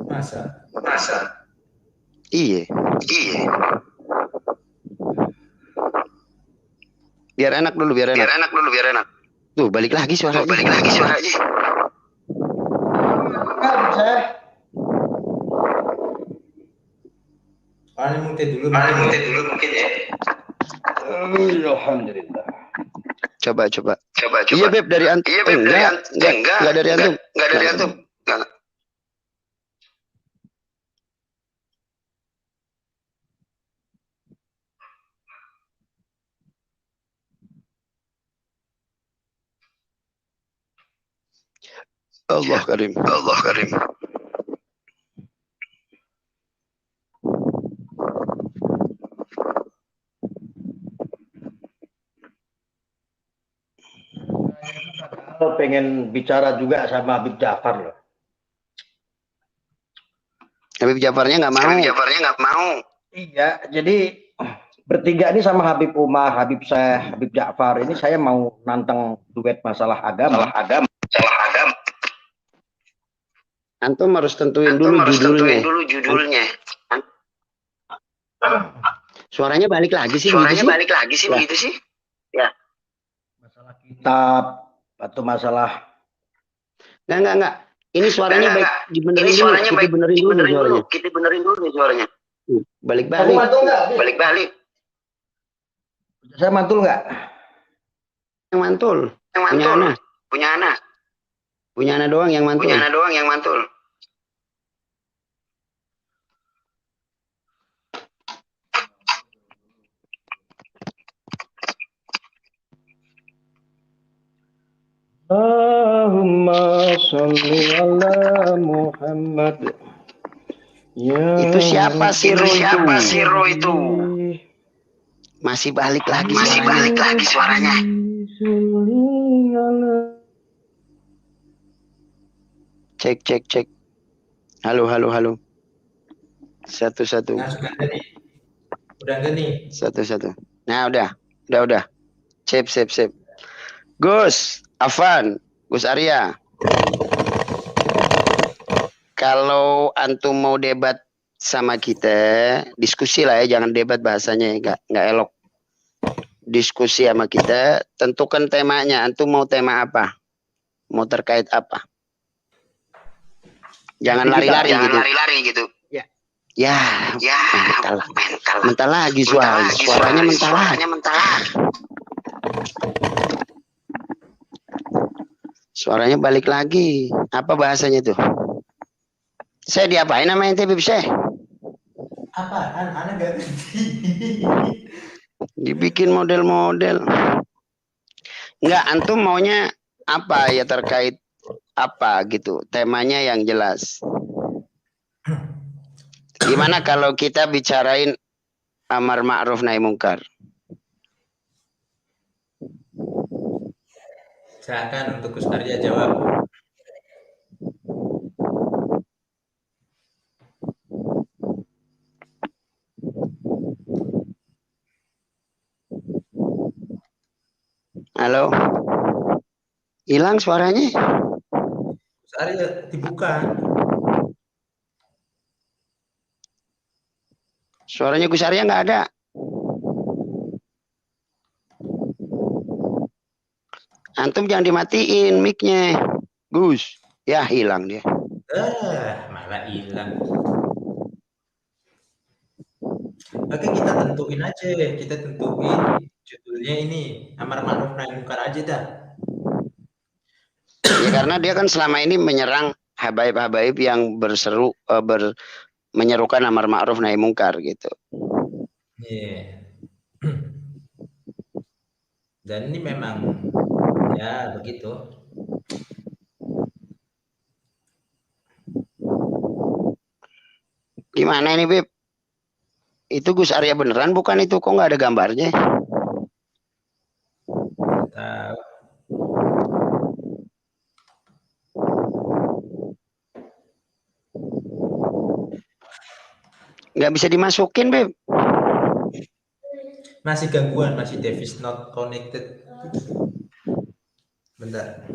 Masa? Iya. Biar enak dulu, biar enak. Tuh, balik lagi suaranya. Mute dulu mungkin ya. Alhamdulillah. Coba. Iya, Beb, dari antum. Enggak dari antum. Allah Karim. Kalau pengen bicara juga sama Habib Ja'far loh. Habib Ja'farnya nggak mau. Iya, jadi bertiga ini sama Habib Umar, Habib Syekh, Habib Ja'far ini saya mau nantang duet masalah agama. Antum harus tentuin dulu judulnya. Suaranya balik lagi sih begitu sih. Ya. Masalah kitab atau masalah. Enggak. Ini suaranya baik dibenerin dulu. Kita benerin dulu suaranya. Balik-balik. Saya mantul nggak? Yang mantul. Punya Ana doang yang mantul. Allahumma sholli ala Muhammad. Ya. Itu siapa Siro itu? Masih balik lagi suaranya. Cek. Halo. Satu. Nah, udah enggak nih? Satu. Nah, udah. Sip. Gus, Afan, Gus Arya. Kalau antum mau debat sama kita, diskusi lah ya, jangan debat bahasanya, nggak elok. Diskusi sama kita, tentukan temanya. Antum mau tema apa? Mau terkait apa? Jangan lari-lari gitu. Ya, mental lagi suaranya mental. Suaranya balik lagi. Apa bahasanya tuh? Saya diapain nama ente, Bib Syekh? Apaan? Anak gak ngerti. Dibikin model-model. Enggak, antum maunya apa ya, terkait apa gitu? Temanya yang jelas. Gimana kalau kita bicarain amar ma'ruf nahi mungkar? Silakan untuk Gus Arya jawab. Halo. Hilang suaranya. Gus Arya dibuka. Suaranya Gus Arya nggak ada. Antum jangan dimatiin mic-nya. Gus. Ya, hilang dia. Malah hilang. Oke, kita tentuin judulnya ini amar ma'ruf nahi mungkar aja dah. Ya karena dia kan selama ini menyerang habaib-habaib yang menyerukan amar ma'ruf nahi mungkar gitu. Yeah. Dan ini memang ya begitu. Gimana ini, Beb? Itu Gus Arya beneran bukan itu? Kok nggak ada gambarnya? Tahu. Nggak bisa dimasukin, Beb. Masih gangguan, masih device not connected. Bentar.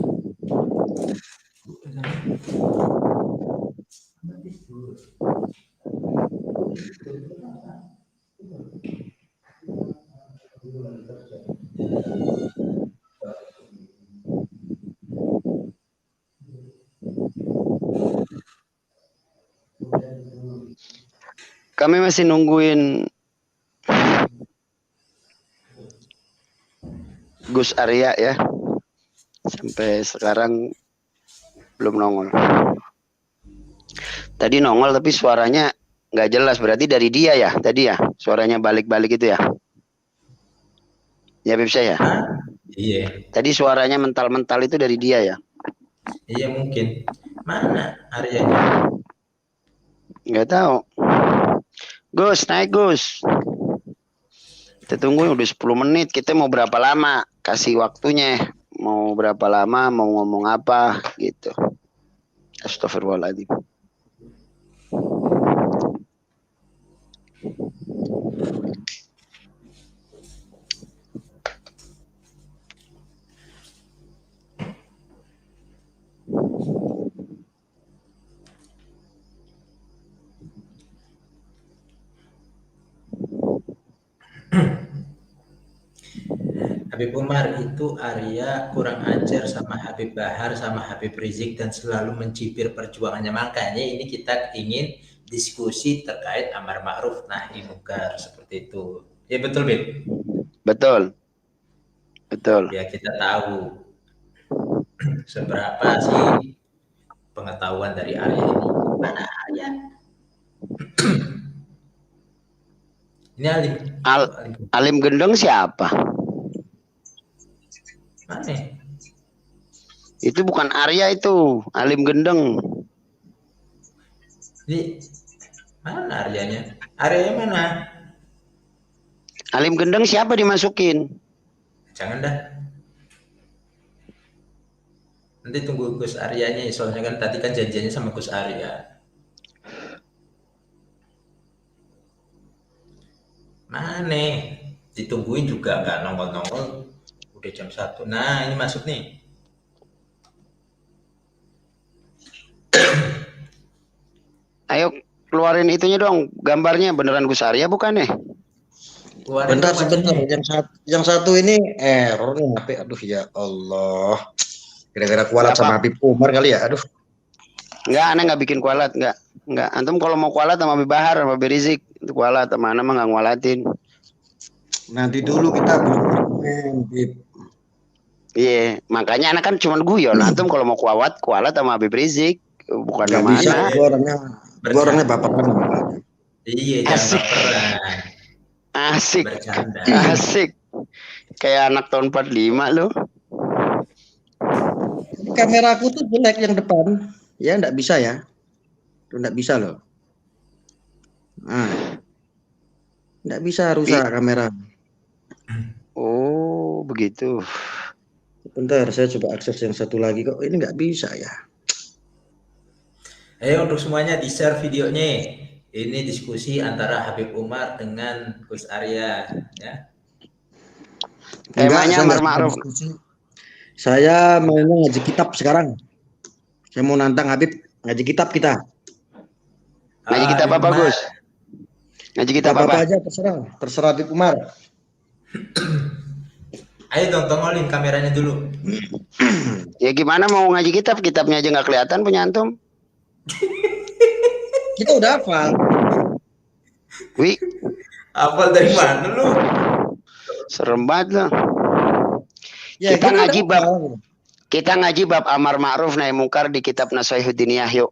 kami masih nungguin Gus Arya ya. Sampai sekarang belum nongol. Tadi nongol tapi suaranya nggak jelas. Berarti dari dia ya tadi ya. Suaranya balik-balik itu ya. Ya Beb saya. Iya. Tadi suaranya mental-mental itu dari dia ya. Iya mungkin. Mana Aryanya? Nggak tahu. Gus, naik Gus. Kita tunggu udah 10 menit. Kita mau berapa lama? Kasih waktunya. Mau berapa lama? Mau ngomong apa? Gitu. Astagfirullahaladzim. Habib Umar itu Arya kurang ajar sama Habib Bahar sama Habib Rizik dan selalu mencibir perjuangannya. Makanya ini kita ingin diskusi terkait amar ma'ruf nahi munkar seperti itu. Ya betul, Bib? Betul. Betul. Ya kita tahu seberapa sih pengetahuan dari Arya ini. Mana Arya? Ini Alim. Alim Gendeng siapa? Mana? Itu bukan Arya itu, Alim Gendeng. Ini mana Aryanya? Aryanya mana? Alim Gendeng siapa dimasukin? Jangan dah. Nanti tunggu Gus Aryanya, soalnya kan tadi kan janjiannya sama Gus Arya. Mana? Ditungguin juga nggak nongol-nongol. Udah jam 1. Nah, ini masuk nih. Ayo keluarin itunya dong, gambarnya beneran Gus Arya bukan nih? Bentar sebentar, yang satu ini error nih HP. Aduh ya Allah. Gara-gara kualat sama Habib Umar kali ya. Aduh. Enggak, aneh nggak bikin kualat, enggak. Antum kalau mau kualat sama Habib Bahar sama Habib Rizik, itu kualat sama ana mah nggak ngualatin. Nanti dulu kita belum. Iya, makanya anak kan cuma guyon. Antum kalau mau kualat sama Habib Rizik, bukan nggak sama bisa. ana. Gua orangnya baperan. Iya, jangan baperan. Asik. Bercanda. Asik. Kayak anak tahun 45 loh. Kameraku tuh jelek yang depan. Ya enggak bisa ya. Tuh enggak bisa loh. Nah. Enggak bisa rusak kamera. Oh, begitu. Bentar, saya coba akses yang satu lagi kok. Ini enggak bisa ya. Ayo untuk semuanya di-share videonya. Ini diskusi antara Habib Umar dengan Gus Arya, ya. Temanya amar ma'ruf. Saya mau ngaji kitab sekarang. Saya mau nantang Habib ngaji kitab kita. Ngaji kitab apa, Gus? Ngaji kitab apa? Aja terserah Habib Umar. Ayo dong, tongolin kameranya dulu. Ya gimana mau ngaji kitab? Kitabnya aja nggak kelihatan punya antum. Kita udah hafal. Wih, Hafal dari mana lu? serem banget loh. Ya, kita ngaji bab amar ma'ruf nahi mungkar di kitab Nasihuddin Yahya.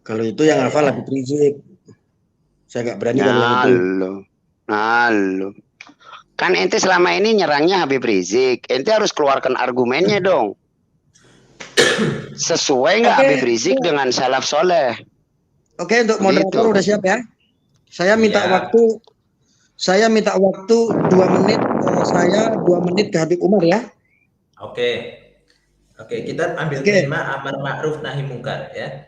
Kalau itu yang hafal Habib Rizik. Saya nggak berani kalau yang itu. Halo. Kan ente selama ini nyerangnya Habib Rizik. Ente harus keluarkan argumennya dong. Sesuai nggak Habib Rizik dengan salaf soleh? Oke, untuk moderator udah siap ya? Saya minta waktu 2 menit. Saya 2 menit ke Habib Umar ya. Oke, kita ambil tema amar ma'ruf nahi mungkar ya.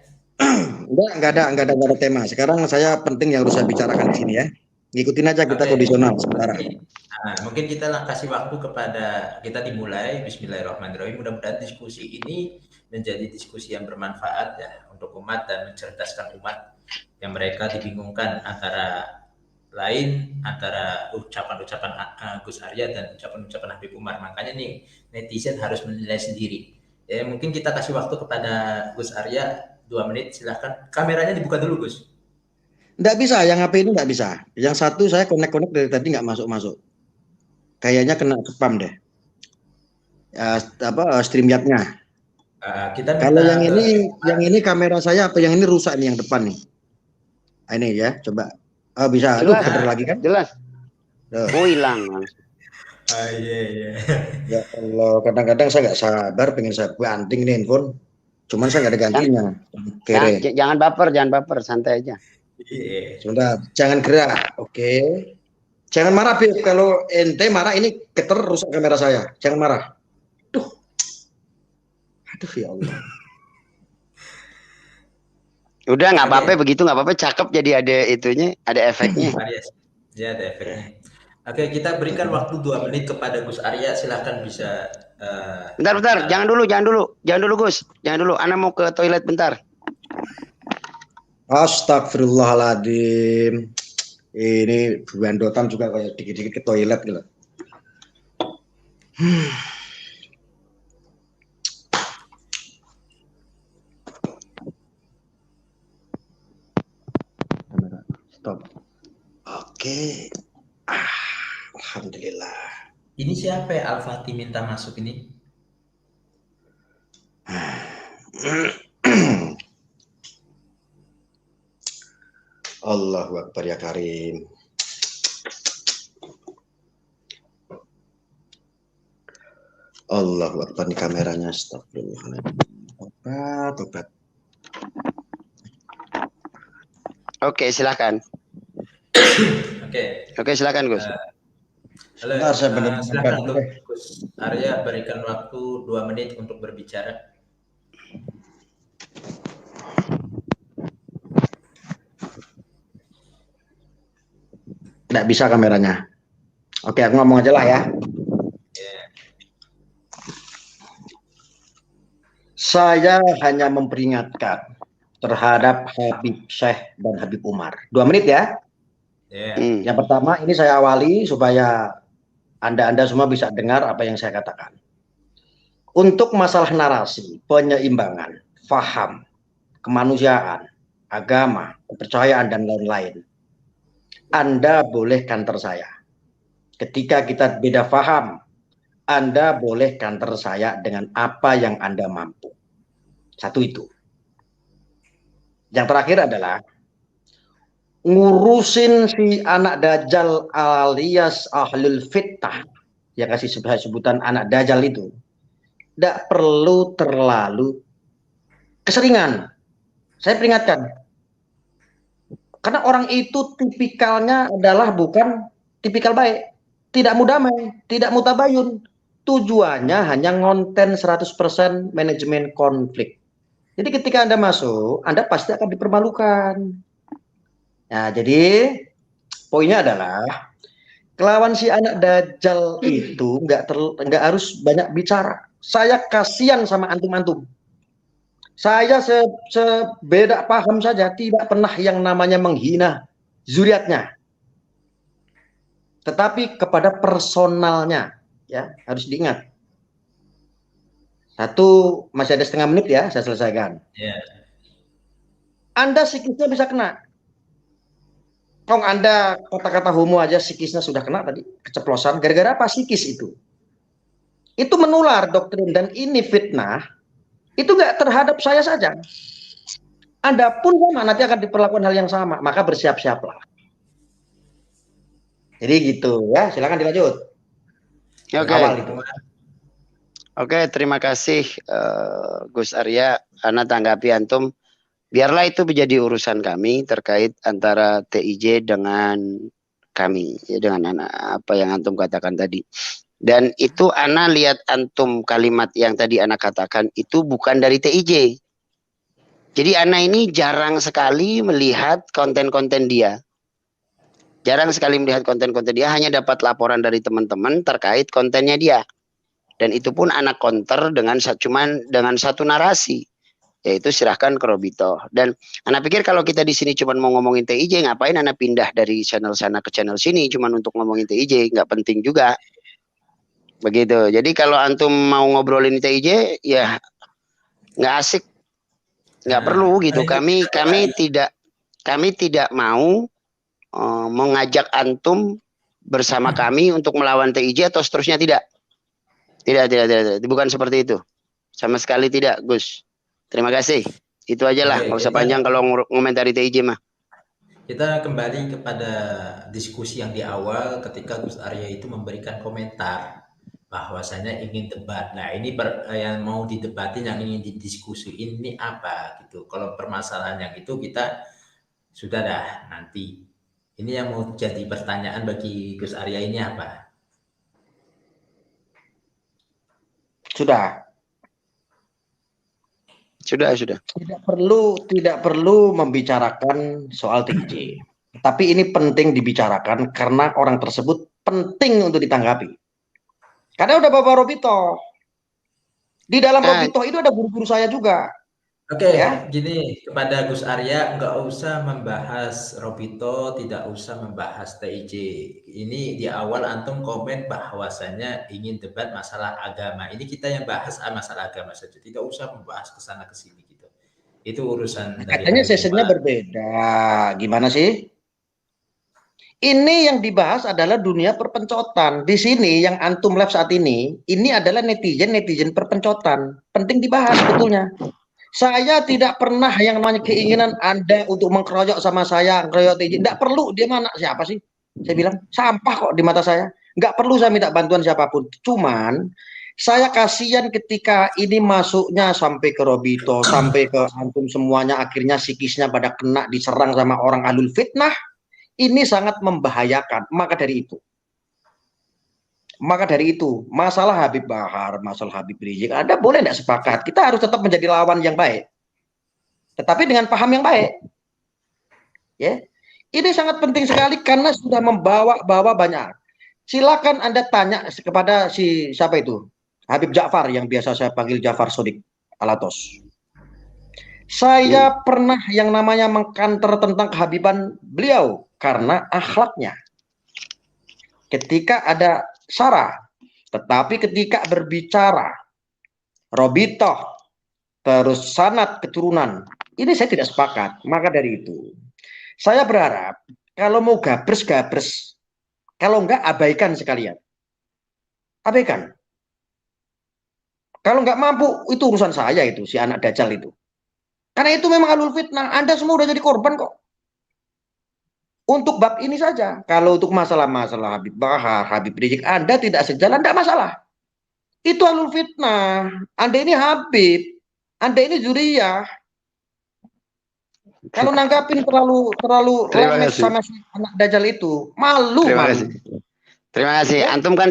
Enggak ada tema. Sekarang saya penting yang harus saya bicarakan di sini ya. Ngikutin aja kita kondisional sementara. Nah, mungkin kita kasih waktu kepada kita dimulai. Bismillahirrahmanirrahim. Mudah-mudahan diskusi ini menjadi diskusi yang bermanfaat ya untuk umat dan mencerdaskan umat yang mereka dibingungkan antara ucapan-ucapan Gus Arya dan ucapan-ucapan Habib Umar. Makanya nih netizen harus menilai sendiri. Ya mungkin kita kasih waktu kepada Gus Arya 2 menit, silahkan. Kameranya dibuka dulu, Gus. Nggak bisa, yang HP ini nggak bisa. Yang satu saya connect dari tadi nggak masuk. Kayaknya kena spam deh. StreamYard-nya. Kita Kalau minta yang ini kamera saya apa yang ini rusak nih yang depan nih. Ini ya, coba. Oh, bisa. Aduh, Jelas. bener lagi kan? Jelas. Duh. Oh, hilang. Iya. Ya Allah, kadang-kadang saya nggak sabar pengen saya banting nih handphone. Cuman saya nggak ada gantinya. Kere. Jangan baper, santai aja. Iya. Sebentar, jangan gerak. Oke. Jangan marah, Bib. Kalau ente marah ini keter rusak kamera saya. Jangan marah. Aduh ya Allah. Udah nggak apa-apa begitu, nggak apa-apa, cakep, jadi ada itunya, ada efeknya. Ya, ada efeknya. Oke, kita berikan waktu 2 menit kepada Gus Arya, silahkan bisa. Bentar, jangan dulu Gus, jangan dulu. Ana mau ke toilet bentar. Astagfirullahaladzim. Ini bandotan juga kayak dikit-dikit ke toilet gitu. Stop. Oke. Alhamdulillah. Ini siapa ya Al-Fatih minta masuk ini? Allahu Akbar ya Karim. Allahu Akbar, nih kameranya. Astagfirullahaladzim. Tobat. Oke, silakan. Oke, silakan Gus. Halo, silakan untuk Gus Arya, berikan waktu 2 menit untuk berbicara. Nggak bisa kameranya. Oke, aku ngomong aja lah ya. Saya hanya memperingatkan terhadap Habib Syekh dan Habib Umar. 2 menit ya. Yang pertama, ini saya awali supaya Anda semua bisa dengar apa yang saya katakan. Untuk masalah narasi, penyeimbangan, faham, kemanusiaan, agama, kepercayaan, dan lain-lain, Anda boleh kantor saya. Ketika kita beda faham, Anda boleh kantor saya dengan apa yang Anda mampu. Satu itu. Yang terakhir adalah ngurusin si anak dajjal alias ahlul fitnah yang kasih sebutan anak dajjal itu tidak perlu terlalu keseringan. Saya peringatkan, karena orang itu tipikalnya adalah bukan tipikal baik, tidak mau damai, tidak mutabayun, tujuannya hanya ngonten 100% manajemen konflik. Jadi ketika Anda masuk, Anda pasti akan dipermalukan. Nah, jadi poinnya adalah kelawan si anak dajjal itu nggak harus banyak bicara. Saya kasihan sama antum-antum. Saya sebeda paham saja, tidak pernah yang namanya menghina zuriatnya. Tetapi kepada personalnya, ya harus diingat. Satu, masih ada setengah menit ya, saya selesaikan. Anda psikisnya bisa kena. Kalau Anda kata-kata homo aja psikisnya sudah kena tadi, keceplosan. Gara-gara apa psikis itu? Itu menular doktrin, dan ini fitnah. Itu nggak terhadap saya saja. Anda pun sama nanti akan diperlakukan hal yang sama. Maka bersiap-siaplah. Jadi gitu ya. Silakan dilanjut. Oke, terima kasih Gus Arya. Ana tanggapi antum. Biarlah itu menjadi urusan kami terkait antara TIJ dengan kami, ya, dengan anak apa yang antum katakan tadi. Dan itu Ana lihat antum kalimat yang tadi Ana katakan itu bukan dari TIJ. Jadi Ana ini jarang sekali melihat konten-konten dia. Jarang sekali melihat konten-konten dia, hanya dapat laporan dari teman-teman terkait kontennya dia. Dan itu pun Ana counter dengan satu narasi, yaitu silahkan ke Robito. Dan Ana pikir kalau kita di sini cuma mau ngomongin TIJ, ngapain Ana pindah dari channel sana ke channel sini cuma untuk ngomongin TIJ, nggak penting juga. Begitu. Jadi kalau antum mau ngobrolin TIJ, ya nggak asik. Nggak perlu gitu. Kami tidak mau mengajak antum bersama kami untuk melawan TIJ atau seterusnya, tidak. Tidak. Bukan seperti itu. Sama sekali tidak, Gus. Terima kasih. Itu aja lah, nggak usah panjang kalau ngomentari TIJ mah. Kita kembali kepada diskusi yang di awal ketika Gus Arya itu memberikan komentar bahwasanya ingin debat. Nah, ini yang mau didebatin, yang ingin didiskusiin ini apa gitu. Kalau permasalahan yang itu kita sudah dah nanti. Ini yang mau jadi pertanyaan bagi Gus Arya ini apa? Sudah. Tidak perlu membicarakan soal TIJ. Tapi ini penting dibicarakan karena orang tersebut penting untuk ditanggapi. Karena udah Bapak Robito. Di dalam Robito itu ada guru-guru saya juga. Oke, ya? Gini, kepada Gus Arya, nggak usah membahas Robito, tidak usah membahas TIJ. Ini di awal antum komen bahwasanya ingin debat masalah agama. Ini kita yang bahas masalah agama saja, tidak usah membahas kesana kesini gitu. Itu urusan dari katanya sesinya berbeda. Gimana sih? Ini yang dibahas adalah dunia perpencotan. Di sini yang antum live saat ini adalah netizen perpencotan. Penting dibahas sebetulnya. Saya tidak pernah yang namanya keinginan Anda untuk mengkeroyok sama saya, ngeroyok TIJ. Tidak perlu, dia mana siapa sih? Saya bilang, sampah kok di mata saya. Nggak perlu saya minta bantuan siapapun. Cuman, saya kasihan ketika ini masuknya sampai ke Robito, sampai ke antum semuanya, akhirnya psikisnya pada kena diserang sama orang ahlul fitnah. Ini sangat membahayakan. Maka dari itu, masalah Habib Bahar, masalah Habib Rizik, Anda boleh tidak sepakat. Kita harus tetap menjadi lawan yang baik. Tetapi dengan paham yang baik. Ya. Ini sangat penting sekali karena sudah membawa banyak. Silakan Anda tanya kepada siapa itu? Habib Ja'far yang biasa saya panggil Ja'far Sodik Alatos. Saya pernah yang namanya mengkanter tentang kehabiban beliau karena akhlaknya. Ketika ada syarah, tetapi ketika berbicara Robito terus sanad keturunan, ini saya tidak sepakat. Maka dari itu saya berharap kalau mau gabres, kalau enggak abaikan sekalian, abaikan. Kalau enggak mampu itu urusan saya, itu si anak dajjal itu, karena itu memang ahlul fitnah. Anda semua udah jadi korban kok. Untuk bab ini saja. Kalau untuk masalah-masalah Habib Bahar, Habib Rizik, Anda tidak sejalan, tidak masalah. Itu ahlul fitnah. Anda ini Habib, Anda ini Zuriyah. Kalau nanggapin terlalu lemes sama si anak dajjal itu, malu. Terima kasih. Antum kan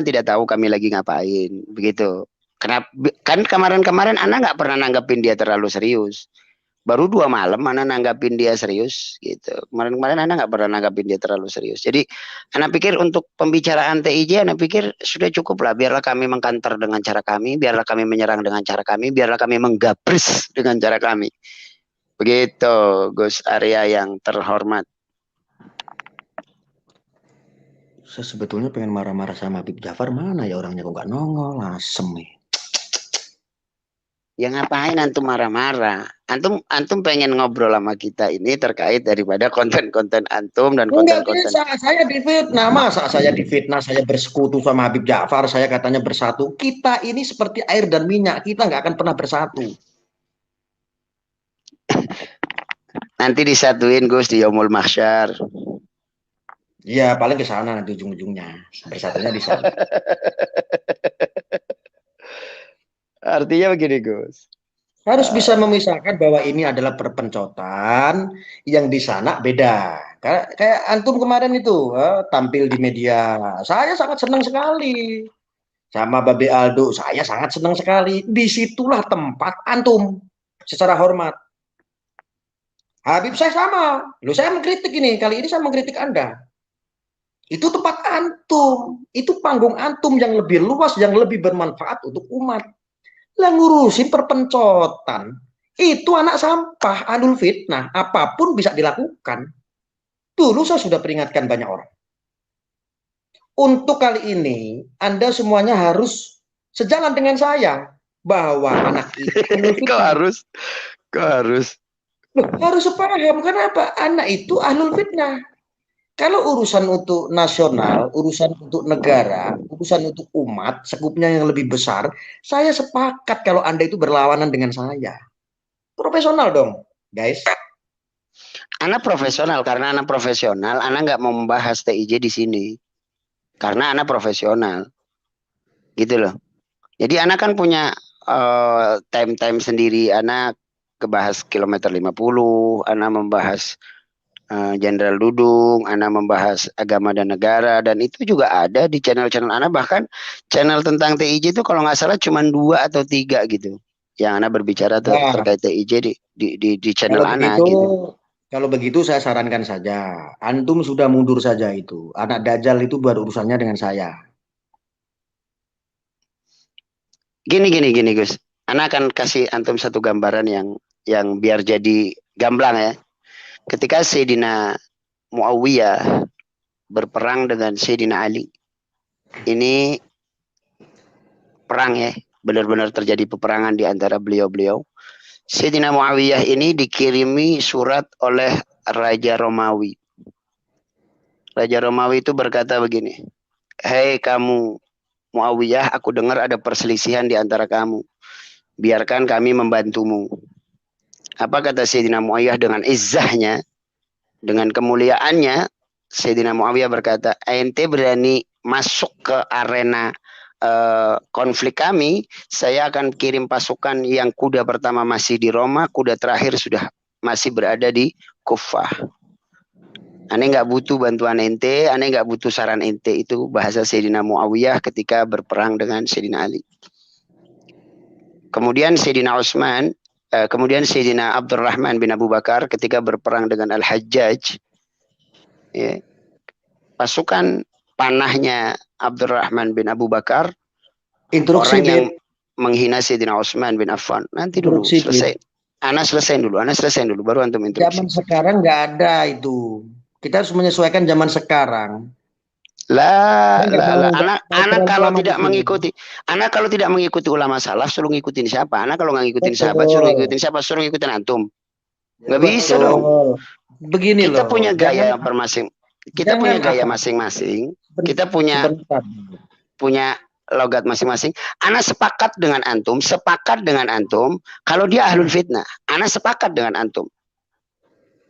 tidak tahu kami lagi ngapain, begitu. Kenapa? Kan kemarin Anda nggak pernah nanggapin dia terlalu serius. Baru 2 malam Anda nanggapin dia serius gitu. Kemarin Anda nggak pernah nanggapin dia terlalu serius. Jadi Anda pikir untuk pembicaraan TIJ, Anda pikir sudah cukup lah. Biarlah kami mengkanter dengan cara kami, biarlah kami menyerang dengan cara kami, biarlah kami menggabris dengan cara kami. Begitu Gus Arya yang terhormat. Saya sebetulnya pengen marah-marah sama Habib Ja'far, mana ya orangnya kok nggak nongol, asem nih. Ya ngapain antum marah-marah? Antum pengen ngobrol sama kita ini terkait daripada konten-konten antum dan konten-konten. Saya difitnah, masa saya difitnah, saya bersekutu sama Habib Ja'far, saya katanya bersatu. Kita ini seperti air dan minyak, kita nggak akan pernah bersatu. Nanti disatuin Gus di Yaumul Mahsyar. Ya paling ke sana nanti ujung-ujungnya, bersatunya di sana. Artinya begini Gus, harus bisa memisahkan bahwa ini adalah perpencotan, yang di sana beda. Kayak antum kemarin itu tampil di media, saya sangat senang sekali. Sama Babe Aldo, saya sangat senang sekali. Disitulah tempat antum secara hormat. Habib saya sama, saya mengkritik ini, kali ini saya mengkritik Anda. Itu tempat antum, itu panggung antum yang lebih luas, yang lebih bermanfaat untuk umat. Lah ngurusin perpencotan, itu anak sampah, ahlul fitnah, apapun bisa dilakukan. Dulu saya sudah peringatkan banyak orang. Untuk kali ini, Anda semuanya harus sejalan dengan saya. bahwa anak itu ahlul Kok fitnah. harus? Kok harus? Loh, harus sepaham. Kenapa? Anak itu ahlul fitnah. Kalau urusan untuk nasional, urusan untuk negara, urusan untuk umat, sekupnya yang lebih besar, saya sepakat kalau Anda itu berlawanan dengan saya. Profesional dong, guys. Anak profesional, karena anak profesional, anak nggak mau membahas TIJ di sini. Karena anak profesional. Gitu loh. Jadi anak kan punya time-time sendiri. Anak kebahas kilometer 50, anak membahas Jenderal Dudung, anak membahas agama dan negara, dan itu juga ada di channel-channel anak. Bahkan channel tentang TIJ itu kalau nggak salah cuma 2 atau 3 gitu yang anak berbicara Nah, terkait TIJ di channel kalau anak begitu, gitu. kalau begitu saya sarankan saja, antum sudah mundur saja itu. Anak Dajjal itu buat urusannya dengan saya. Gini Gus, anak akan kasih antum satu gambaran yang biar jadi gamblang ya. Ketika Sayyidina Muawiyah berperang dengan Sayyidina Ali, ini perang ya, benar-benar terjadi peperangan di antara beliau-beliau. Sayyidina Muawiyah ini dikirimi surat oleh Raja Romawi. Raja Romawi itu berkata begini, "Hei kamu Muawiyah, aku dengar ada perselisihan di antara kamu. Biarkan kami membantumu." Apa kata Sayyidina Muawiyah dengan izzahnya, dengan kemuliaannya? Sayyidina Muawiyah berkata, "Ente berani masuk ke arena konflik kami, saya akan kirim pasukan yang kuda pertama masih di Roma, kuda terakhir sudah masih berada di Kufah. Aneh nggak butuh bantuan ente, aneh nggak butuh saran ente." Itu bahasa Sayyidina Muawiyah ketika berperang dengan Sayyidina Ali. Kemudian Sayyidina Utsman, kemudian Sayyidina Abdurrahman bin Abu Bakar ketika berperang dengan Al-Hajjaj, ya, pasukan panahnya Abdurrahman bin Abu Bakar, Instruksi, orang yang Bib. menghina Sayyidina Utsman bin Affan. Nanti dulu Instruksi, Bib. selesai. Anak selesai dulu, baru antum interupsi. Zaman sekarang nggak ada itu. Kita harus menyesuaikan zaman sekarang. Lah, Saya nggak mau anak terlalu kalau lama di tidak sini. mengikuti ulama salaf, suruh ngikutin siapa? Anak kalau nggak ngikutin sahabat, suruh Betul, ngikutin siapa? Suruh ngikutin antum. Nggak bisa dong. betul. Begini Kita loh, punya gaya jangan bermasing, kita jangan punya gaya apa masing-masing. Kita punya sebentar. logat masing-masing. Anak sepakat dengan antum, kalau dia ahlul fitnah. Anak sepakat dengan antum.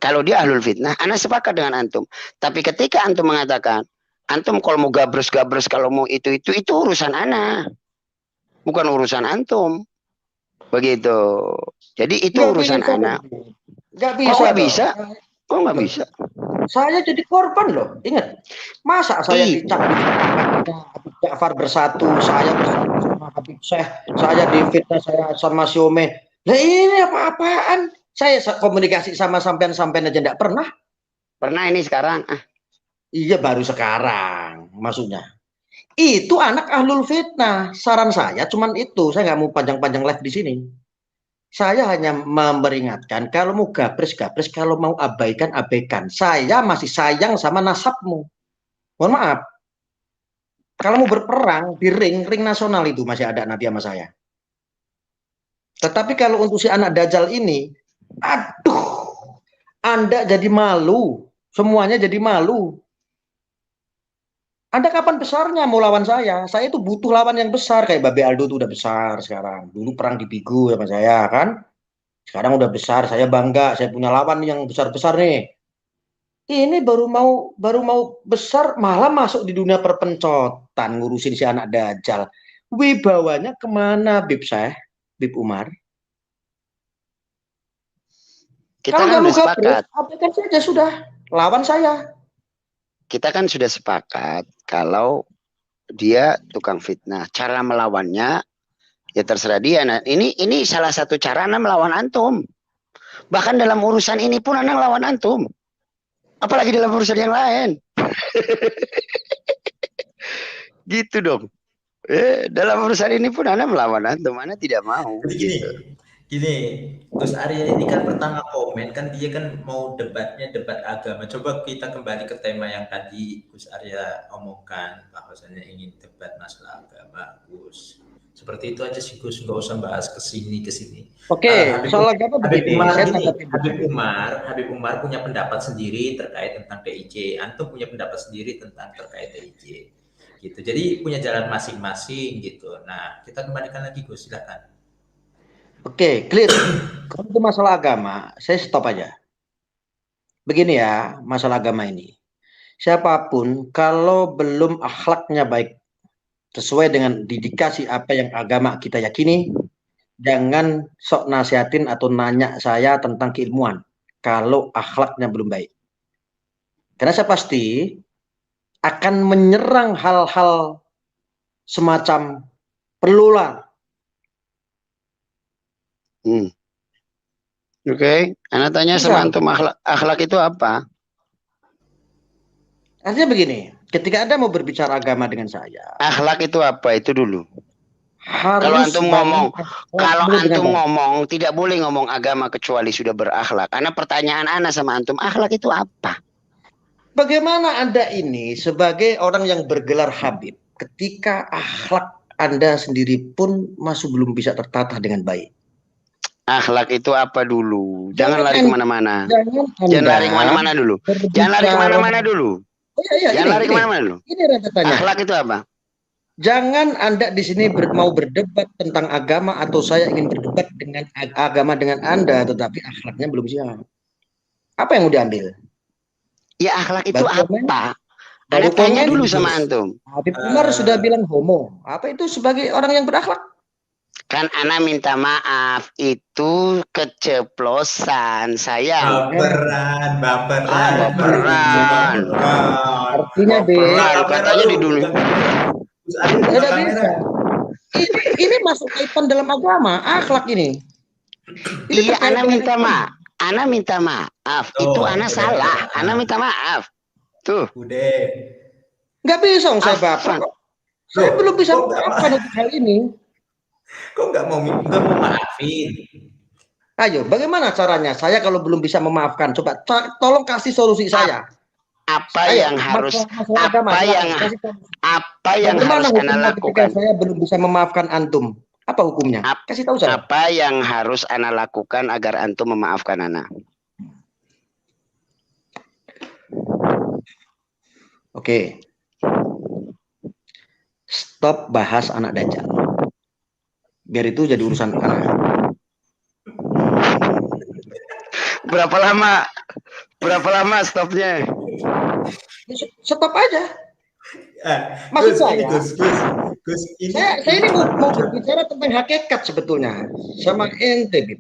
Kalau dia ahlul fitnah, anak sepakat dengan antum. Tapi ketika antum mengatakan, antum kalau mau gabres-gabres, kalau mau itu urusan anak. Bukan urusan antum. Begitu. Jadi itu Nggak urusan bisa, anak. nggak Kok bisa nggak dong. bisa? Kok nggak Loh, bisa? saya jadi korban loh. Ingat, masa saya dicap Habib Ja'far bersatu, saya bersatu sama Habib Syekh, saya difitnah saya sama Syome. Nah ini apa-apaan? Saya komunikasi sama sampean-sampean aja enggak pernah. Pernah ini sekarang. Iya baru sekarang maksudnya. Itu anak ahlul fitnah. Saran saya cuman itu. Saya nggak mau panjang-panjang live di sini. Saya hanya memperingatkan kalau mau gabres-gabres, kalau mau abaikan-abaikan. Saya masih sayang sama nasabmu. Mohon maaf. Kalau mau berperang di ring nasional itu masih ada Nabi sama saya. Tetapi kalau untuk si anak Dajjal ini, aduh, Anda jadi malu. Semuanya jadi malu. Anda kapan besarnya mau lawan saya? Saya itu butuh lawan yang besar. Kayak Babe Aldo itu udah besar sekarang. Dulu perang di Bigo sama saya kan. Sekarang udah besar. Saya bangga. Saya punya lawan yang besar-besar nih. Ini baru mau besar malah masuk di dunia perpencotan ngurusin si anak Dajjal. Wibawanya kemana, Bib Syekh? Bib Umar? Kita Kalau kan nggak udah mau gabres, sepakat. abaikan saja sudah. Lawan saya. Kita kan sudah sepakat kalau dia tukang fitnah. Cara melawannya ya terserah dia. Nah, ini salah satu cara Anda melawan antum. Bahkan dalam urusan ini pun Anda melawan antum. Apalagi dalam urusan yang lain. Gitu dong. Dalam urusan ini pun Anda melawan antum. Anda tidak mau. Jadi gini, Gus Arya ini kan pertama komen kan dia kan mau debatnya debat agama. Coba kita kembali ke tema yang tadi Gus Arya omongkan bahwasanya ingin debat masalah agama, Gus. Seperti itu aja sih Gus, nggak usah bahas ke sini. Oke, soal agama Habib begini, Umar saya ini, tanggapi dulu. Habib Umar punya pendapat sendiri terkait tentang DIJ. Antum punya pendapat sendiri tentang terkait DIJ. Gitu. Jadi punya jalan masing-masing gitu. Nah, kita kembalikan lagi Gus, silakan. Oke, clear. Kalau itu masalah agama, saya stop aja. Begini ya, masalah agama ini. Siapapun kalau belum akhlaknya baik sesuai dengan dedikasi apa yang agama kita yakini, jangan sok nasihatin atau nanya saya tentang keilmuan kalau akhlaknya belum baik. Karena saya pasti akan menyerang hal-hal semacam perlulah. Oke, Anda tanya sama antum akhlak itu apa? Artinya begini, ketika Anda mau berbicara agama dengan saya, akhlak itu apa itu dulu. Harus kalau antum ngomong tidak boleh ngomong agama kecuali sudah berakhlak. Karena pertanyaan Ana sama antum, akhlak itu apa? Bagaimana Anda ini sebagai orang yang bergelar Habib, ketika akhlak Anda sendiri pun masih belum bisa tertata dengan baik? Akhlak itu apa dulu? Jangan lari kemana-mana. Jangan lari kemana-mana dulu. Jangan lari kemana-mana dulu. Jangan lari kemana-mana dulu. Ini rentetannya. Akhlak itu apa? Jangan Anda di sini mau berdebat tentang agama atau saya ingin berdebat dengan agama dengan Anda, tetapi akhlaknya belum siap. Apa yang mau diambil? Ya akhlak itu apa? Anda tanya dulu sama antum. Habib Umar sudah bilang homo. Apa itu sebagai orang yang berakhlak? Kan Ana minta maaf, itu keceplosan saya. Baperan. Artinya katanya di dunia. Tidak bisa. Ini masuk kaitan dalam agama, akhlak ini. Iya, Ana minta maaf. Ana minta maaf. Itu Ana salah. Ana minta maaf. Tuh. Udah. Nggak bisa saya baper. Saya belum bisa memaafkan untuk hal ini. Kok nggak mau maafin? Ayo, bagaimana caranya? Saya kalau belum bisa memaafkan, coba tolong kasih solusi saya. Apa yang harus Ana lakukan? Saya belum bisa memaafkan antum. Apa hukumnya? Kasih tahu saya. Apa yang harus Ana lakukan agar antum memaafkan Ana? Oke. Stop bahas anak Dajjal. Biar itu jadi urusan anak. Berapa lama stopnya? Stop aja. Maksud saya ini mau berbicara tentang hakikat sebetulnya sama ente.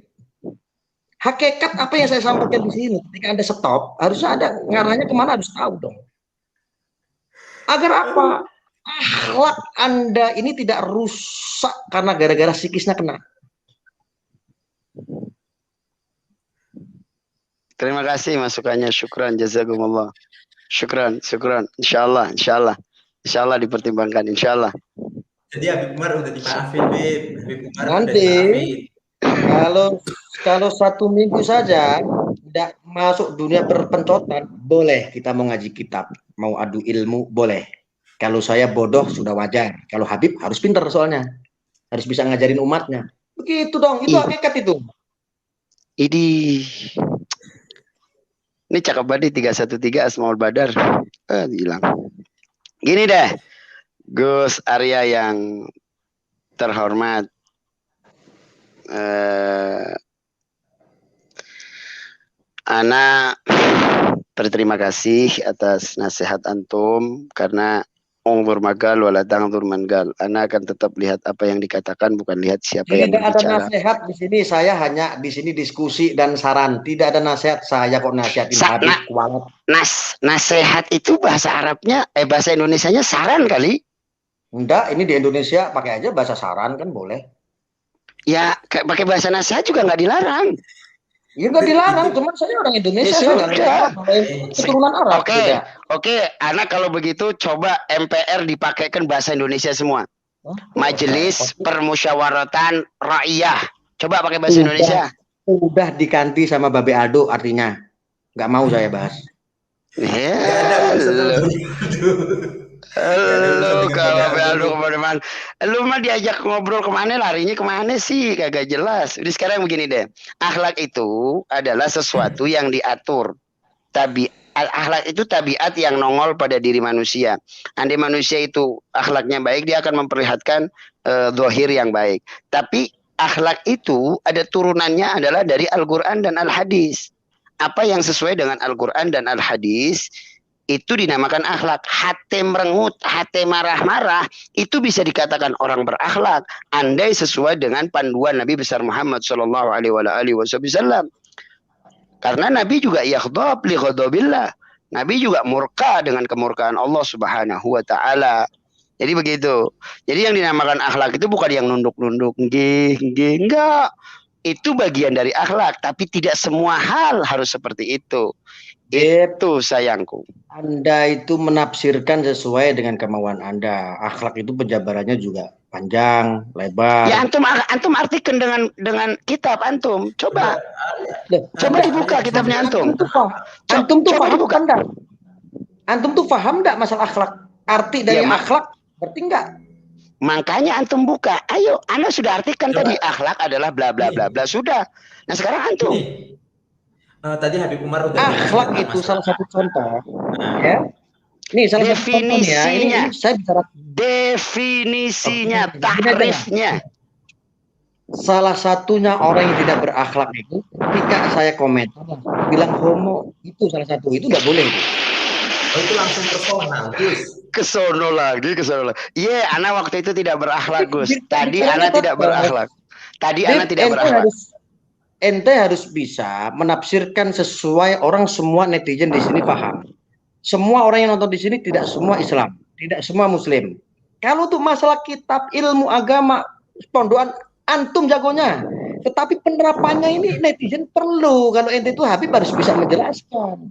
Hakikat apa yang saya sampaikan di sini, ketika Anda stop, harusnya ada ngarahnya kemana, harus tahu dong. Agar apa? Akhlak Anda ini tidak rusak karena gara-gara psikisnya kena. Terima kasih masukannya, syukran, jazakumullah. Syukran. Insyaallah dipertimbangkan, insyaallah. Jadi Habib Umar udah dimaafin, Bib. Habib Umar nanti kalau 1 minggu saja tidak masuk dunia perpencotan, boleh kita mau ngaji kitab, mau adu ilmu, boleh. Kalau saya bodoh sudah wajar. Kalau Habib harus pintar soalnya. Harus bisa ngajarin umatnya. Begitu dong, itu hakikat itu. Ini cakep banget 313 Asmaul Badar. Hilang. Gini deh. Gus Arya yang terhormat. Ana berterima kasih atas nasihat antum karena Ungdur magal wala tangdur mangal. Ana akan tetap lihat apa yang dikatakan, bukan lihat siapa yang berbicara. Tidak ada nasihat di sini. Saya hanya di sini diskusi dan saran. Tidak ada nasihat. Saya kok nasihatin Habib kualat. Nasihat itu bahasa Arabnya, bahasa Indonesianya saran kali? Enggak, ini di Indonesia pakai aja bahasa saran kan boleh. Ya, pakai bahasa nasihat juga nggak dilarang. Ya nggak dilarang, cuman saya orang Indonesia, saya keturunan Arab. Oke, Ana kalau begitu coba MPR dipakaikan bahasa Indonesia semua. Majelis Permusyawaratan Rakyat. Coba pakai bahasa Indonesia. Udah diganti sama Babe Aldo artinya. Nggak mau saya bahas. Lu dengan kalau padahal lu dulu. kemana-mana, lu mah diajak ngobrol kemana, larinya kemana sih, kagak jelas. Jadi sekarang begini deh, akhlak itu adalah sesuatu yang diatur. Akhlak itu tabiat yang nongol pada diri manusia. Andai manusia itu akhlaknya baik, dia akan memperlihatkan zahir yang baik. Tapi akhlak itu ada turunannya adalah dari Al-Quran dan Al-Hadis. Apa yang sesuai dengan Al-Quran dan Al-Hadis itu dinamakan akhlak. Hati merengut, hati marah-marah, itu bisa dikatakan orang berakhlak andai sesuai dengan panduan Nabi besar Muhammad sallallahu alaihi wasallam. Karena Nabi juga yakhdab li ghadabillah. Nabi juga murka dengan kemurkaan Allah Subhanahu wa taala. Jadi begitu. Jadi yang dinamakan akhlak itu bukan yang nunduk-nunduk, nggih, enggak. Itu bagian dari akhlak, tapi tidak semua hal harus seperti itu. Itu sayangku. Anda itu menafsirkan sesuai dengan kemauan Anda. Akhlak itu penjabarannya juga panjang, lebar. Ya antum artikan dengan kitab antum. Coba. Coba dibuka kitabnya antum. Antum tuh paham enggak? Antum tuh paham enggak masalah akhlak? Arti dari akhlak berarti enggak? Makanya antum buka. Ayo, Anda sudah artikan tadi akhlak adalah bla bla bla bla, sudah. Nah, sekarang antum. Tadi Habib Umar udah akhlak itu salah satu contoh, ya. Nih salah satu contohnya. Ini saya bicara definisinya, takrifnya. Salah satunya orang yang tidak berakhlak itu, ketika saya komentar bilang homo, itu salah satu, itu nggak boleh. Oh, itu langsung personal, Gus. Kesono lagi. Iya, Ana waktu itu tidak berakhlak, Gus. Tadi Ana tidak berakhlak. Ente harus bisa menafsirkan sesuai orang, semua netizen di sini paham. Semua orang yang nonton di sini tidak semua Islam, tidak semua Muslim. Kalau untuk masalah kitab ilmu agama, pondokan antum jagonya. Tetapi penerapannya ini netizen perlu. Kalau ente itu Habib harus bisa menjelaskan.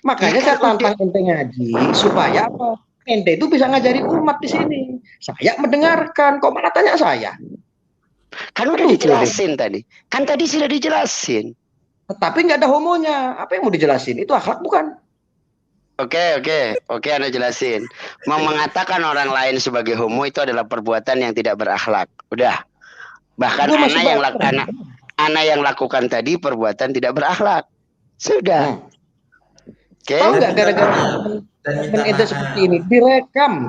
Makanya saya tantang ente ngaji supaya apa? Ente itu bisa ngajari umat di sini. Saya mendengarkan, kok malah tanya saya? Kan udah dijelasin tadi. Kan tadi sudah dijelasin. Tetapi nggak ada homonya. Apa yang mau dijelasin? Itu akhlak bukan? Oke, Anda jelasin. Mengatakan orang lain sebagai homo itu adalah perbuatan yang tidak berakhlak. Udah. Bahkan Ana yang lakukan tadi perbuatan tidak berakhlak. Sudah. Oke. Tahu nggak gara-gara temen ente seperti ini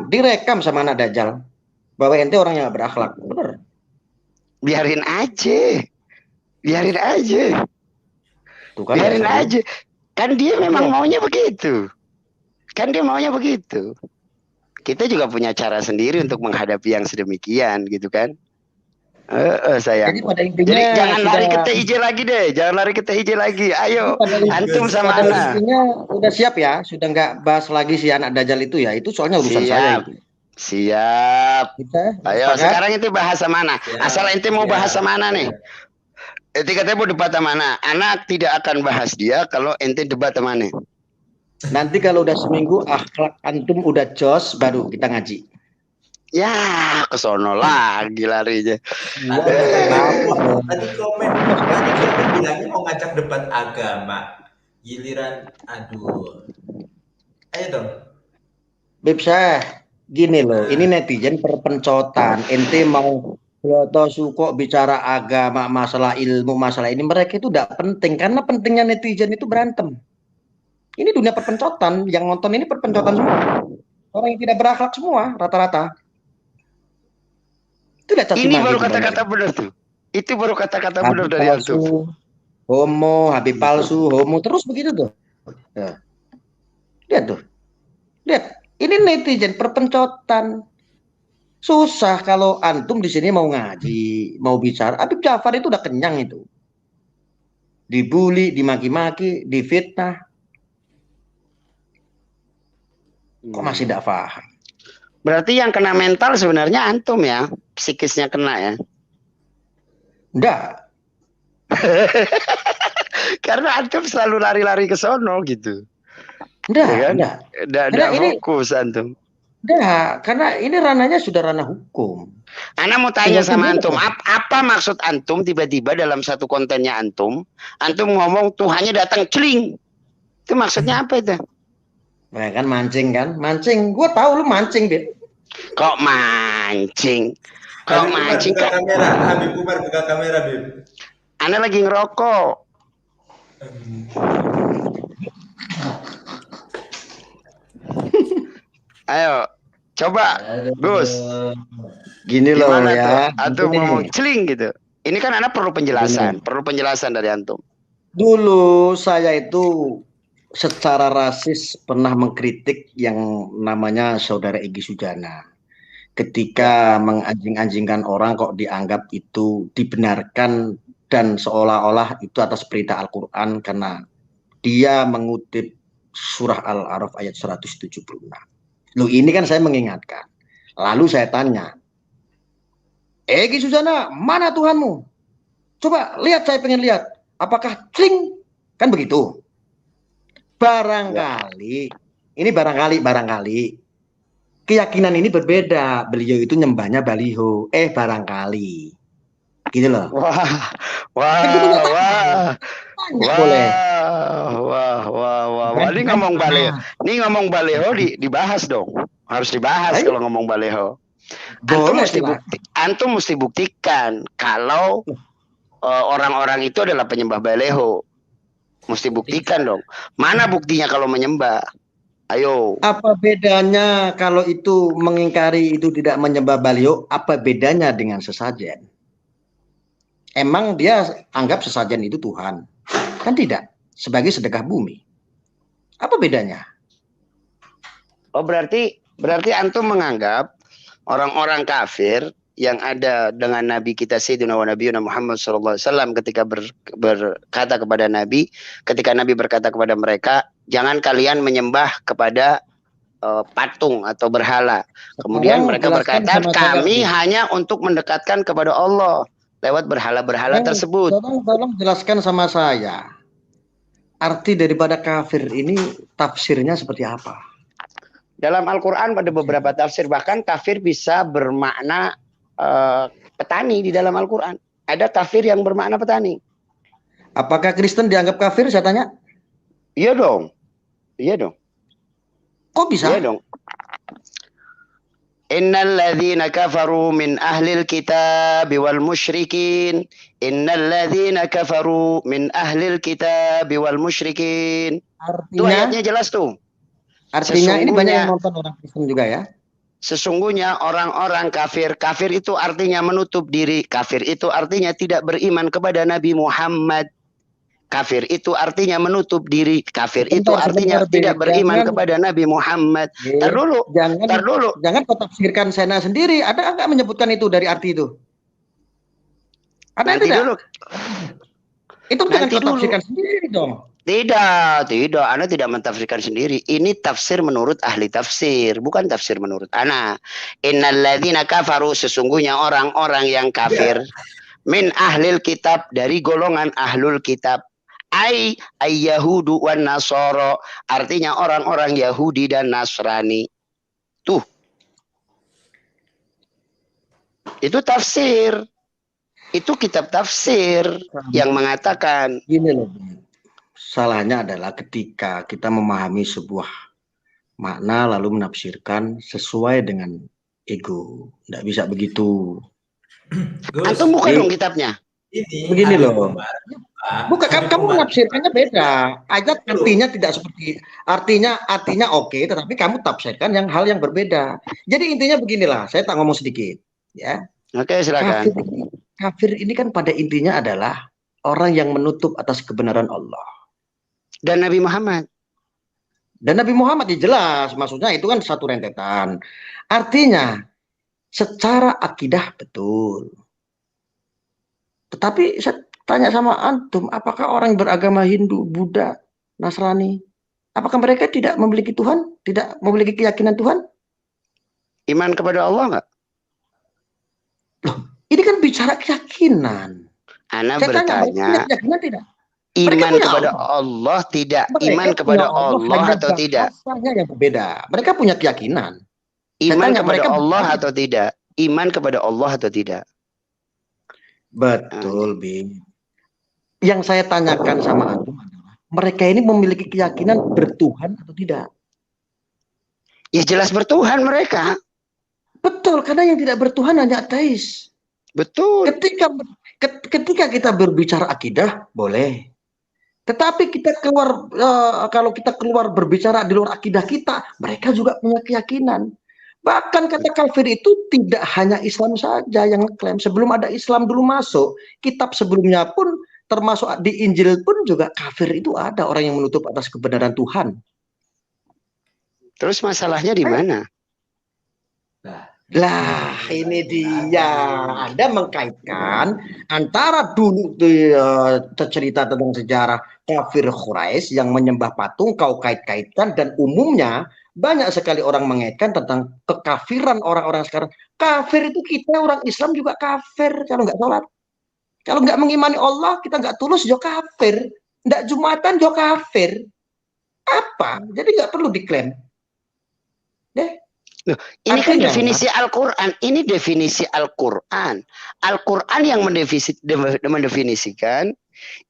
direkam sama anak Dajjal bahwa ente orang yang berakhlak. Bener. Biarin aja. Tuh kan, biarin aja. Kan dia memang maunya begitu. Kita juga punya cara sendiri untuk menghadapi yang sedemikian, gitu kan? Sayang. Jadi jangan lari ke TIJ lagi deh. Ayo, antum sama Ana. Udah siap ya? Sudah nggak bahas lagi si anak Dajjal itu ya? Itu soalnya urusan saya itu. Siap. Ayo, sekarang itu bahasa mana? Asal ente mau bahasa mana nih? Katanya mau debat mana? Anak tidak akan bahas dia kalau ente debat mana. Nanti kalau udah seminggu akhlak antum udah jos, baru kita ngaji. Ya, kesono lagi larinya. Tadi komen bilangnya mau ngajak debat agama. Giliran, aduh. Ayo dong. Beb saya gini loh, ini netizen perpencotan. Ente mau atau suko bicara agama, masalah ilmu, masalah ini, mereka itu tidak penting karena pentingnya netizen itu berantem. Ini dunia perpencotan, yang nonton ini perpencotan semua. Orang yang tidak berakhlak semua rata-rata. Itu ini baru kata-kata benar tuh. Itu baru kata-kata benar dari antum. Homo, Habib palsu, homo, terus begitu tuh. Ya. Lihat tuh. Lihat. Ini netizen perpencotan. Susah kalau antum di sini mau ngaji, mau bicara. Habib Ja'far itu udah kenyang itu. Dibully, dimaki-maki, difitnah. Kok masih tidak paham? Berarti yang kena mental sebenarnya antum ya, psikisnya kena ya? Enggak. Karena antum selalu lari-lari ke sono gitu. Enggak. Enggak fokus antum. Enggak, karena ini ranahnya sudah ranah hukum. Ana mau tanya sama antum, apa maksud antum tiba-tiba dalam satu kontennya antum ngomong Tuhannya datang celing. Itu maksudnya apa itu? Nah, kan mancing kan? Mancing. Gua tahu lu mancing, Bib. Kok mancing? Kok mancing Buka kok? kamera, Habib Umar buka kamera, Bib. Ana lagi ngerokok. Ayo, coba Gus. Gini loh Gimana tuh? ya. Antum Gini. ngomong celing gitu. Ini kan Ana perlu penjelasan, dari antum. Dulu saya itu secara rasis pernah mengkritik yang namanya Saudara Egy Sujana. Ketika menganjing-anjingkan orang kok dianggap itu dibenarkan dan seolah-olah itu atas perintah Al-Quran karena dia mengutip surah Al-A'raf ayat 176. Loh, ini kan saya mengingatkan. Lalu saya tanya, Egy Sujana, mana Tuhanmu? Coba lihat, saya pengen lihat. Apakah cling? Kan begitu. Barangkali, ini barangkali, keyakinan ini berbeda. Beliau itu nyembahnya baliho. Barangkali. Gitu loh. Wah. Boleh. Wah. Ini ngomong baleho. Ini ngomong baleho dibahas dong. Harus dibahas kalau ngomong baleho. Antum mesti buktikan kalau orang-orang itu adalah penyembah baleho. Mesti buktikan dong. Mana buktinya kalau menyembah? Ayo. Apa bedanya kalau itu mengingkari itu tidak menyembah baliho? Apa bedanya dengan sesajen? Emang dia anggap sesajen itu Tuhan? Kan tidak. Sebagai sedekah bumi. Apa bedanya? Oh, berarti antum menganggap orang-orang kafir yang ada dengan Nabi kita Sayyidina wa Nabiyuna Muhammad SAW ketika berkata kepada Nabi, ketika Nabi berkata kepada mereka, jangan kalian menyembah kepada patung atau berhala. Kemudian mereka berkata, kami hanya untuk mendekatkan kepada Allah lewat berhala-berhala tersebut. Tolong jelaskan sama saya. Arti daripada kafir ini tafsirnya seperti apa? Dalam Al-Quran pada beberapa tafsir, bahkan kafir bisa bermakna petani di dalam Al-Quran. Ada kafir yang bermakna petani. Apakah Kristen dianggap kafir, saya tanya? Iya dong. Kok bisa? Iya dong. Innal ladzina kafaru min ahlil kitab wal musyrikin. Innal ladzina kafaru min ahlil kitab wal musyrikin. Itu ayatnya jelas tuh. Artinya ini banyak yang nonton orang Kristen juga ya. Sesungguhnya orang-orang kafir itu artinya menutup diri. Kafir itu artinya tidak beriman kepada Nabi Muhammad. Kafir itu artinya menutup diri. Kafir itu artinya tidak beriman kepada Nabi Muhammad. Tar dulu. Jangan kau tafsirkan Sena sendiri. Ada enggak menyebutkan itu dari arti itu? Ada nanti tidak? Dulu. Itu jangan kau tafsirkan sendiri dong. Tidak. Ana tidak mentafsirkan sendiri. Ini tafsir menurut ahli tafsir, bukan tafsir menurut ana. Innal ladzina kafaru, sesungguhnya orang-orang yang kafir, min ahlil kitab, dari golongan ahlul kitab. Yahudu wan nasoro, artinya orang-orang Yahudi dan Nasrani. Tuh. Itu tafsir. Itu kitab tafsir yang mengatakan. Gini loh. Salahnya adalah ketika kita memahami sebuah makna lalu menafsirkan sesuai dengan ego. Tidak bisa begitu. Antum buka dong kitabnya. Begini loh. Bukan, kamu menafsirkannya beda. Ayat artinya tidak seperti artinya oke, tetapi kamu tafsirkan hal yang berbeda. Jadi intinya beginilah, saya tak ngomong sedikit, ya. Oke, silakan. Kafir ini kan pada intinya adalah orang yang menutup atas kebenaran Allah. Dan Nabi Muhammad. Dan Nabi Muhammad ya jelas, maksudnya itu kan satu rentetan. Artinya secara akidah betul. Tetapi saya tanya sama antum, apakah orang yang beragama Hindu, Buddha, Nasrani, apakah mereka tidak memiliki Tuhan? Tidak memiliki keyakinan Tuhan? Iman kepada Allah enggak? Loh, ini kan bicara keyakinan. Ana bertanya. Keyakinan tidak? Iman kepada Allah tidak, iman kepada Allah atau tidak? Yang berbeda. Mereka punya keyakinan. Iman kepada Allah atau tidak? Iman kepada Allah atau tidak? Betul, Bing. Yang saya tanyakan sama antum adalah mereka ini memiliki keyakinan bertuhan atau tidak? Ya jelas bertuhan mereka. Betul, karena yang tidak bertuhan hanya ateis. Betul. Ketika kita berbicara akidah, boleh. Tetapi kita keluar, kalau kita keluar berbicara di luar akidah kita, mereka juga punya keyakinan. Bahkan kata kafir itu tidak hanya Islam saja yang klaim. Sebelum ada Islam dulu masuk, kitab sebelumnya pun termasuk di Injil pun juga kafir itu ada orang yang menutup atas kebenaran Tuhan. Terus masalahnya di mana? Lah, ini dia. Anda mengkaitkan antara dulu cerita tentang sejarah kafir Quraisy yang menyembah patung, kau kait-kaitkan, dan umumnya banyak sekali orang mengaitkan tentang kekafiran orang-orang sekarang. Kafir itu kita orang Islam juga kafir kalau nggak sholat. Kalau nggak mengimani Allah, kita nggak tulus, juga kafir. Nggak Jumatan, juga kafir. Apa? Jadi nggak perlu diklaim. Deh. Loh, ini kan definisi Al-Quran. Ini definisi Al-Quran. Al-Quran yang mendefinisikan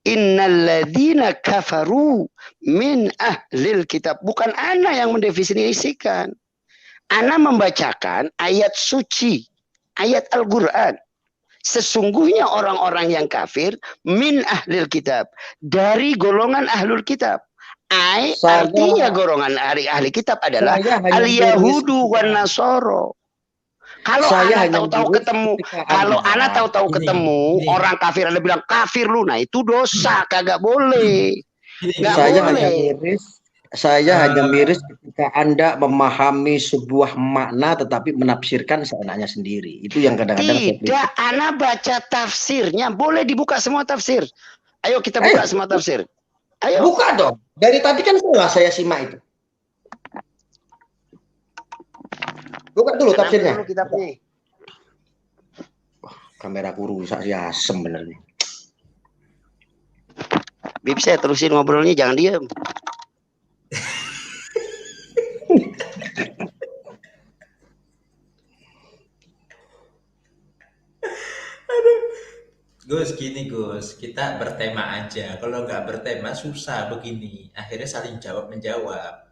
innalladzina kafaru min ahlil kitab. Bukan ana yang mendefinisikan. Ana membacakan ayat suci, ayat Al-Quran. Sesungguhnya orang-orang yang kafir min ahlil kitab, dari golongan ahlul kitab. Artinya golongan ahli kitab adalah al-Yahudu wan Nasoro. Kalau anak tahu-tahu ketemu, kalau anak tahu-tahu ketemu orang kafir, Anda bilang kafir lu, nah itu dosa, kagak boleh. Saya hanya miris ketika Anda memahami sebuah makna tetapi menafsirkan seenaknya sendiri. Itu yang kadang-kadang tidak, Anda baca tafsirnya, boleh dibuka semua tafsir. Ayo kita buka semua tafsir. Ayo. Buka dong. Dari tadi kan saya simak itu. Buka dulu tafsirnya. Kamera rusak sih, asem benernya. Bib, saya terusin ngobrolnya, jangan diam. Gus, gini Gus, kita bertema aja. Kalau nggak bertema susah begini. Akhirnya saling jawab menjawab.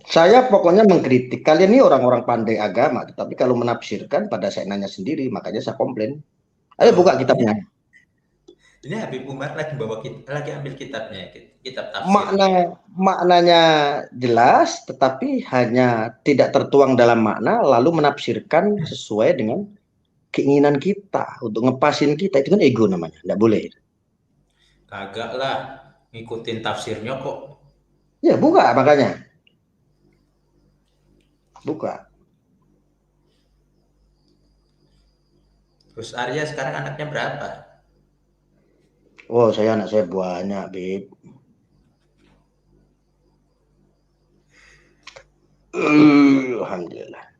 Saya pokoknya mengkritik kalian ini orang-orang pandai agama, tapi kalau menafsirkan pada saya nanya sendiri, makanya saya komplain. Ayo buka kitabnya. Ini Habib Umar lagi bawa lagi ambil kitabnya, kitab tafsir. Maknanya jelas, tetapi hanya tidak tertuang dalam makna, lalu menafsirkan sesuai dengan keinginan kita untuk ngepasin kita. Itu kan ego namanya, nggak boleh. Kagak lah, ngikutin tafsirnya kok. Ya buka makanya. Buka. Terus Arya sekarang anaknya berapa? Oh, anak saya banyak, Bib. Alhamdulillah.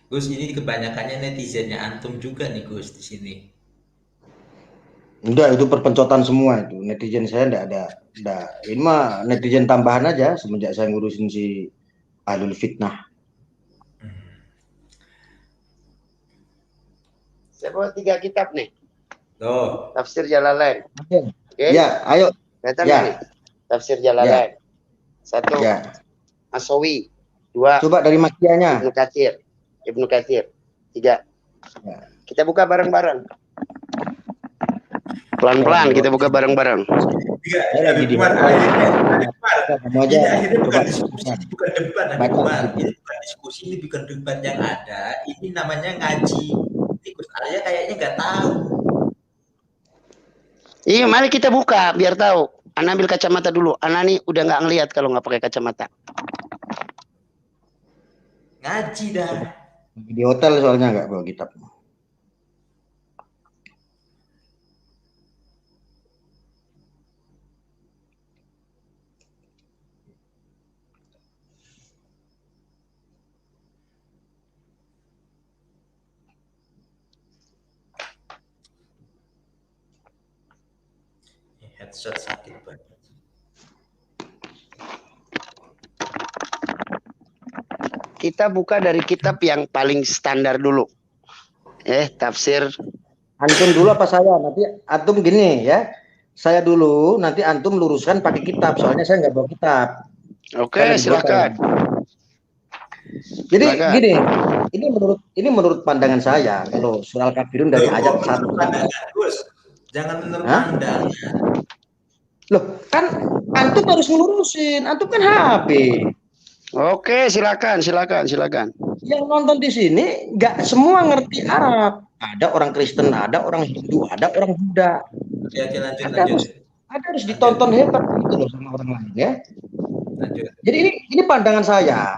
Gus, ini kebanyakannya netizennya antum juga nih Gus di sini. Enggak, itu perpencotan semua itu. Netizen saya enggak ada. Ini mah netizen tambahan aja semenjak saya ngurusin si Ahlul Fitnah. Saya bawa 3 kitab nih. Tuh. Tafsir Jalalain. Oke. Ya, ayo. Ya. Nih. Tafsir Jalalain. Ya. 1. Ya. Asawi. 2. Coba dari Makiyahnya. Ibnu Katsir. 3. Ya. Kita buka bareng-barang. Pelan-pelan kita buka bareng-bareng. Iya, akhirnya bukan diskusi, bukan debat, ini bukan diskusi, ini bukan debat yang ada. Ini namanya ngaji. Gus Arya kayaknya nggak tahu. Iya, mari kita buka biar tahu. Ana ambil kacamata dulu. Ana nih udah nggak ngelihat kalau nggak pakai kacamata. Ngaji dah. Di hotel soalnya nggak bawa kitab. Headset sakit banget. Kita buka dari kitab yang paling standar dulu. Tafsir. Antum dulu apa saya? Nanti antum gini ya. Saya dulu, nanti antum luruskan pakai kitab. Soalnya saya nggak bawa kitab. Oke, silakan. Jadi gini, ini menurut pandangan saya kalau surah Al-Kafirun dari ayat 1. Jangan menurut pandangan. Loh, kan antum harus ngelurusin. Antum kan HP. Oke, silakan. Yang nonton di sini nggak semua ngerti Arab. Ada orang Kristen, ada orang Hindu, ada orang Buddha. Lanjut. Ada harus ditonton hebat gitu loh sama orang lain ya. Lanjut. Jadi ini pandangan saya.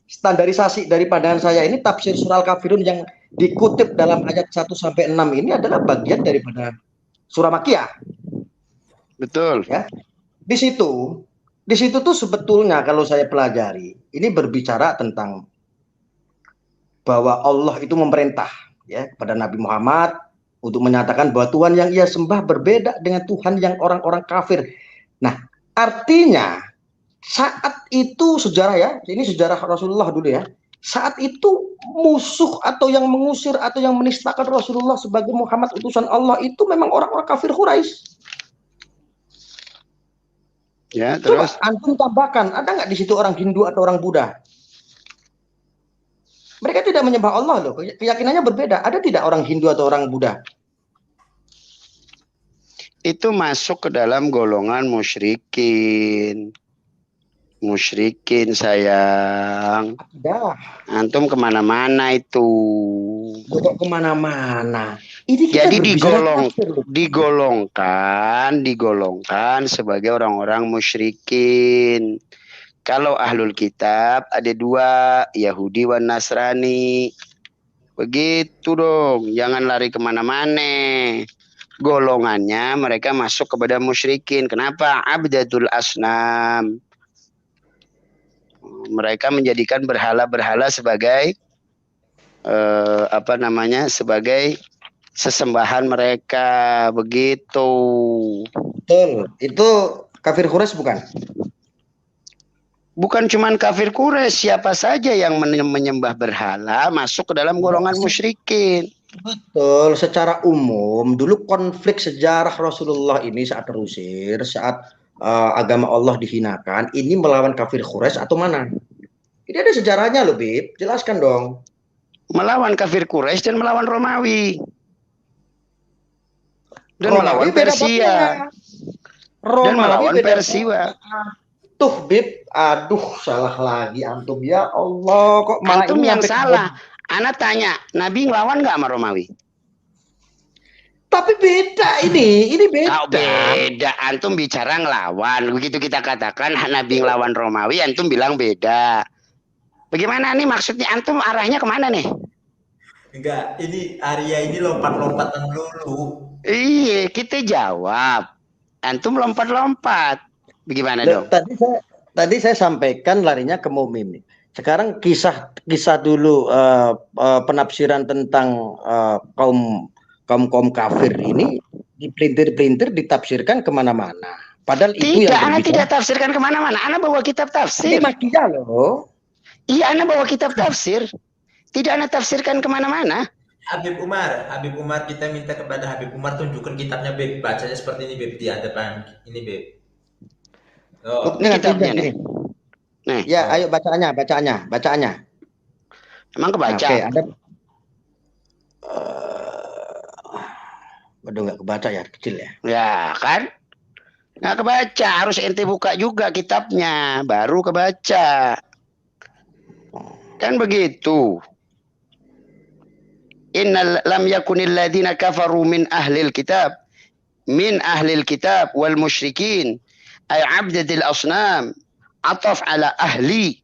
Standarisasi dari pandangan saya ini tafsir surah Al-Kafirun yang dikutip dalam ayat 1 sampai 6 ini adalah bagian daripada surah Makkiyah. Betul. Ya. Di situ tuh sebetulnya kalau saya pelajari, ini berbicara tentang bahwa Allah itu memerintah ya kepada Nabi Muhammad untuk menyatakan bahwa Tuhan yang ia sembah berbeda dengan Tuhan yang orang-orang kafir. Nah, artinya saat itu sejarah ya, ini sejarah Rasulullah dulu ya. Saat itu musuh atau yang mengusir atau yang menistakan Rasulullah sebagai Muhammad utusan Allah itu memang orang-orang kafir Quraisy. Ya, terus coba antum tambahkan, ada nggak di situ orang Hindu atau orang Buddha? Mereka tidak menyembah Allah loh, keyakinannya berbeda. Ada tidak orang Hindu atau orang Buddha? Itu masuk ke dalam golongan musyrikin. Musyrikin sayang. Dah. Antum kemana-mana itu. Kok kemana-mana. Jadi digolongkan sebagai orang-orang musyrikin. Kalau ahlul kitab ada dua, Yahudi dan Nasrani. Begitu dong, jangan lari kemana-mana. Golongannya mereka masuk kepada musyrikin. Kenapa? Abdatul asnam. Mereka menjadikan berhala-berhala sebagai sebagai sesembahan mereka, begitu. Betul. Itu kafir Quraisy bukan? Bukan cuman kafir Quraisy, siapa saja yang menyembah berhala masuk ke dalam golongan musyrikin. Betul, secara umum dulu konflik sejarah Rasulullah ini saat terusir, saat agama Allah dihinakan, ini melawan kafir Quraisy atau mana? Ini ada sejarahnya loh, Bib. Jelaskan dong. Melawan kafir Quraisy dan melawan Romawi. Dan Romawi melawan Persia. Dan melawan Persia. Tuh, Bib. Aduh, salah lagi antum. Ya Allah, kok malah antum yang salah. Ana tanya, Nabi ngelawan nggak sama Romawi? Tapi beda ini beda. Oh, beda. Antum bicara ngelawan. Begitu kita katakan Nabi ngelawan Romawi, antum bilang beda. Bagaimana nih maksudnya, antum arahnya kemana nih? Enggak, ini Arya ini lompat-lompatan dulu. Iya, kita jawab. Antum lompat-lompat. Bagaimana dong? Tadi saya sampaikan larinya ke Mumim. Sekarang kisah dulu penafsiran tentang kaum kafir ini dipelintir-pelintir ditafsirkan kemana-mana. Padahal itu yang Ana tidak tafsirkan kemana-mana. Ana bawa kitab tafsir. Ini Makkiyah loh. Iya, Ana bawa kitab tafsir. Tidak Ana tafsirkan kemana-mana. Habib Umar, kita minta kepada Habib Umar tunjukkan kitabnya, Beb. Bacanya seperti ini, Beb, di hadapan ini, Beb. Oh, ini kitabnya nih. Nih. Ya, ayo bacaannya. Emang kebaca? Oke, ada waduh, nggak kebaca ya, kecil ya. Ya kan? Nggak kebaca, harus ente buka juga kitabnya, baru kebaca. Kan begitu. Innal lam yakunil ladzina kafaru min ahlil kitab wal musyrikin ay abdadil asnam ataf ala ahli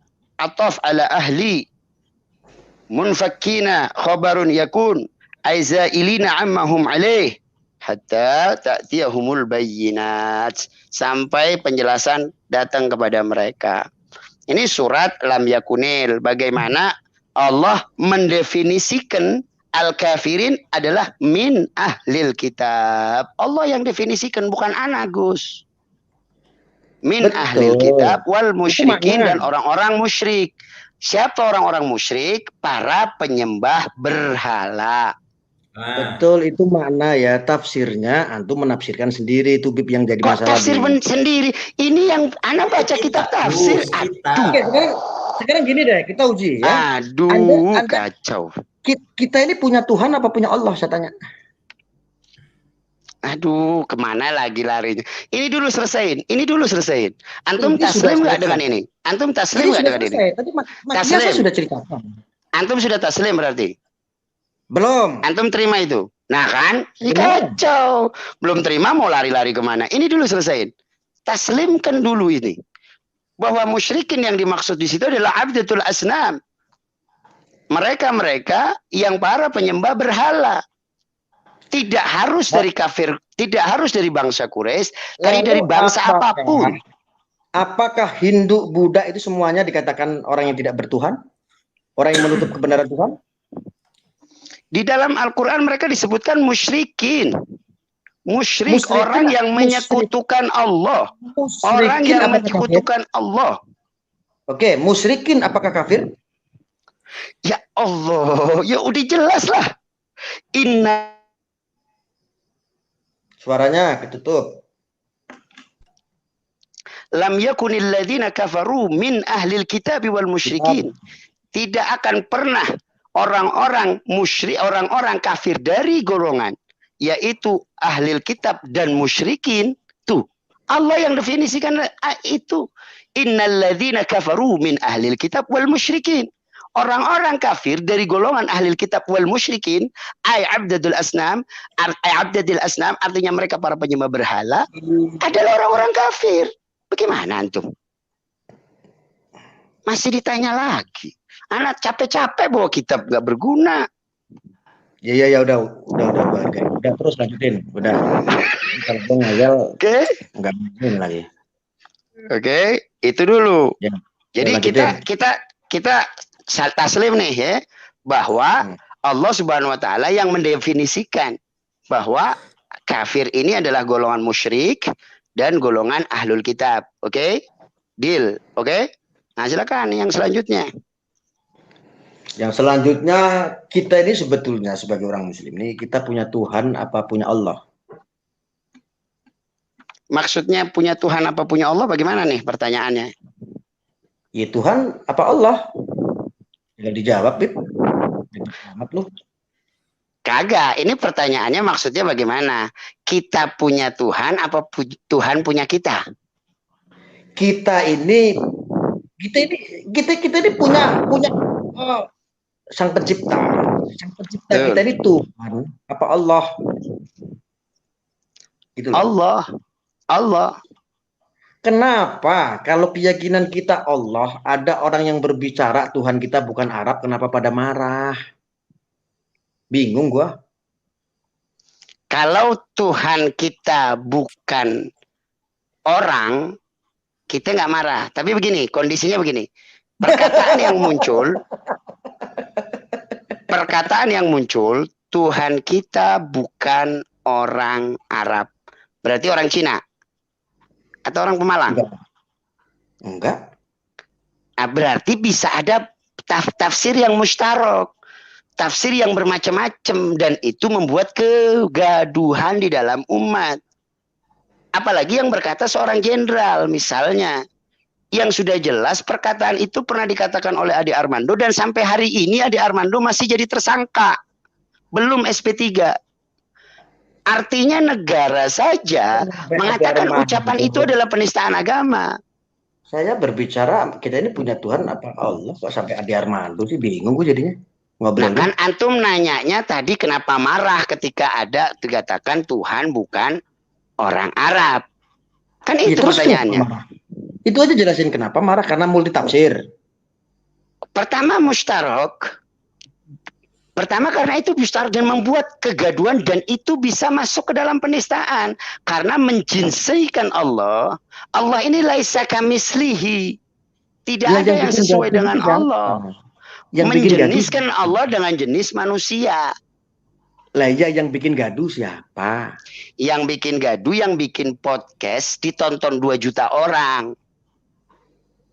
munfakkina khabarun yakun ay zailina ammahum alaih hatta ta'tiyahumul bayyinat, sampai penjelasan datang kepada mereka. Ini surat lam yakunil, bagaimana Allah mendefinisikan al-kafirin adalah min ahlil kitab. Allah yang definisikan, bukan ana, Gus. Min ahlil kitab wal musyrikin, dan orang-orang musyrik. Siapa orang-orang musyrik? Para penyembah berhala. Betul, itu makna ya, tafsirnya antum menafsirkan sendiri itu Bib yang jadi Kok masalah. tafsir sendiri? Ini yang anak baca kitab tafsir. Oke, sekarang gini deh, kita uji ya. Aduh, kacau. Kita ini punya Tuhan apa punya Allah, saya tanya. Aduh, kemana lagi larinya? Ini dulu selesaiin. Antum taslim nggak dengan ini? Antum taslim nggak dengan ini? Tadi saya sudah ceritakan. Antum sudah taslim berarti? Belum. Antum terima itu? Nah kan? Ini kacau. Belum terima mau lari-lari kemana? Ini dulu selesaiin. Taslimkan dulu ini. Bahwa musyrikin yang dimaksud di situ adalah abdatul asnam. Mereka yang para penyembah berhala. Tidak harus dari kafir, tidak harus dari bangsa Quraisy, dari bangsa apapun. Apakah Hindu, Buddha itu semuanya dikatakan orang yang tidak bertuhan? Orang yang menutup kebenaran Tuhan? Di dalam Al-Quran mereka disebutkan musyrikin. Musyrik orang yang menyekutukan Allah. Orang yang menyekutukan Allah. Oke, musyrikin apakah kafir? Ya Allah, ya udah jelas lah. Inna. Suaranya ketutup. Lam yakunil ladzina kafaru min ahlil kitabi wal musyrikin. Tidak akan pernah orang-orang musyrik, orang-orang kafir dari golongan, yaitu ahlil kitab dan musyrikin. Tuh, Allah yang definisikan itu. Innal ladzina kafaru min ahlil kitab wal musyrikin. Orang-orang kafir dari golongan ahlil kitab wal musyrikin, abdadul asnam, abdadil asnam, artinya mereka para penyembah berhala, adalah orang-orang kafir. Bagaimana antum? Masih ditanya lagi. Anak capek-capek bawa kitab nggak berguna. Ya udah terus lanjutin, udah. Kalau ngayal, nggak mungkin lagi. Oke, itu dulu. Ya, jadi kita taslim nih ya, bahwa Allah Subhanahu wa taala yang mendefinisikan bahwa kafir ini adalah golongan musyrik dan golongan ahlul kitab. Oke? Deal. Oke? Nah, silakan yang selanjutnya. Yang selanjutnya, kita ini sebetulnya sebagai orang muslim ini kita punya Tuhan apa punya Allah? Maksudnya punya Tuhan apa punya Allah bagaimana nih pertanyaannya? Ya Tuhan apa Allah? Tinggal dijawab, Bib. Lu. Kagak, ini pertanyaannya maksudnya bagaimana? Kita punya Tuhan apa Tuhan punya kita? Kita ini punya Sang Pencipta. Sang Pencipta kita ini Tuhan apa Allah? Gitu loh. Allah. Kenapa kalau keyakinan kita Allah, ada orang yang berbicara Tuhan kita bukan Arab, kenapa pada marah? Bingung gua. Kalau Tuhan kita bukan orang, kita nggak marah. Tapi begini, kondisinya begini. Perkataan yang muncul, Tuhan kita bukan orang Arab. Berarti orang Cina? Atau orang Pemalang? Enggak. Nah, berarti bisa ada tafsir yang mustarok. Tafsir yang bermacam-macam. Dan itu membuat kegaduhan di dalam umat. Apalagi yang berkata seorang jenderal misalnya. Yang sudah jelas perkataan itu pernah dikatakan oleh Ade Armando. Dan sampai hari ini Ade Armando masih jadi tersangka. Belum SP3. Artinya negara saja mengatakan ucapan itu adalah penistaan agama. Saya berbicara, kita ini punya Tuhan apa Allah? Kok sampai Ade Armando sih, bingung gue jadinya. Nah, kan antum nanyanya tadi kenapa marah ketika ada dikatakan Tuhan bukan orang Arab. Kan itu pertanyaannya. Itu aja jelasin kenapa marah, karena multi tafsir. Pertama mustarok. Pertama karena itu bisa dan membuat kegaduhan dan itu bisa masuk ke dalam penistaan karena menjinsaikan Allah. Allah ini laisa kamislihi. Tidak ada yang sesuai dengan Allah. Menjeniskan Allah dengan jenis manusia. Lah ya, yang bikin gaduh siapa? Yang bikin gaduh, yang bikin podcast ditonton 2 juta orang.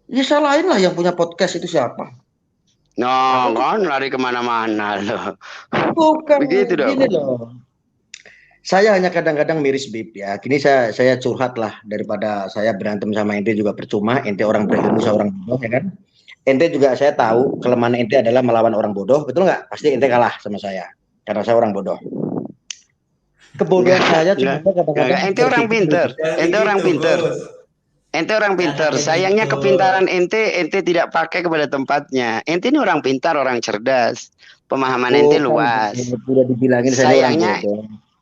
Ya salahin lah yang punya podcast itu siapa? No, kan lari kemana-mana loh. Bukan Begitu dong. gini loh. Saya hanya kadang-kadang miris Bib ya. Gini saya curhat lah, daripada saya berantem sama ente juga percuma. Ente orang berilmu, saya orang bodoh ya kan. Ente juga saya tahu kelemahan ente adalah melawan orang bodoh, betul nggak? Pasti ente kalah sama saya karena saya orang bodoh. Kebodohan saya cuma kadang-kadang Ente orang pinter. Ente orang pinter. Ente orang pintar. Sayangnya kepintaran ente tidak pakai kepada tempatnya. Ente ini orang pintar, orang cerdas. Pemahaman ente luas. Udah dibilangin sayangnya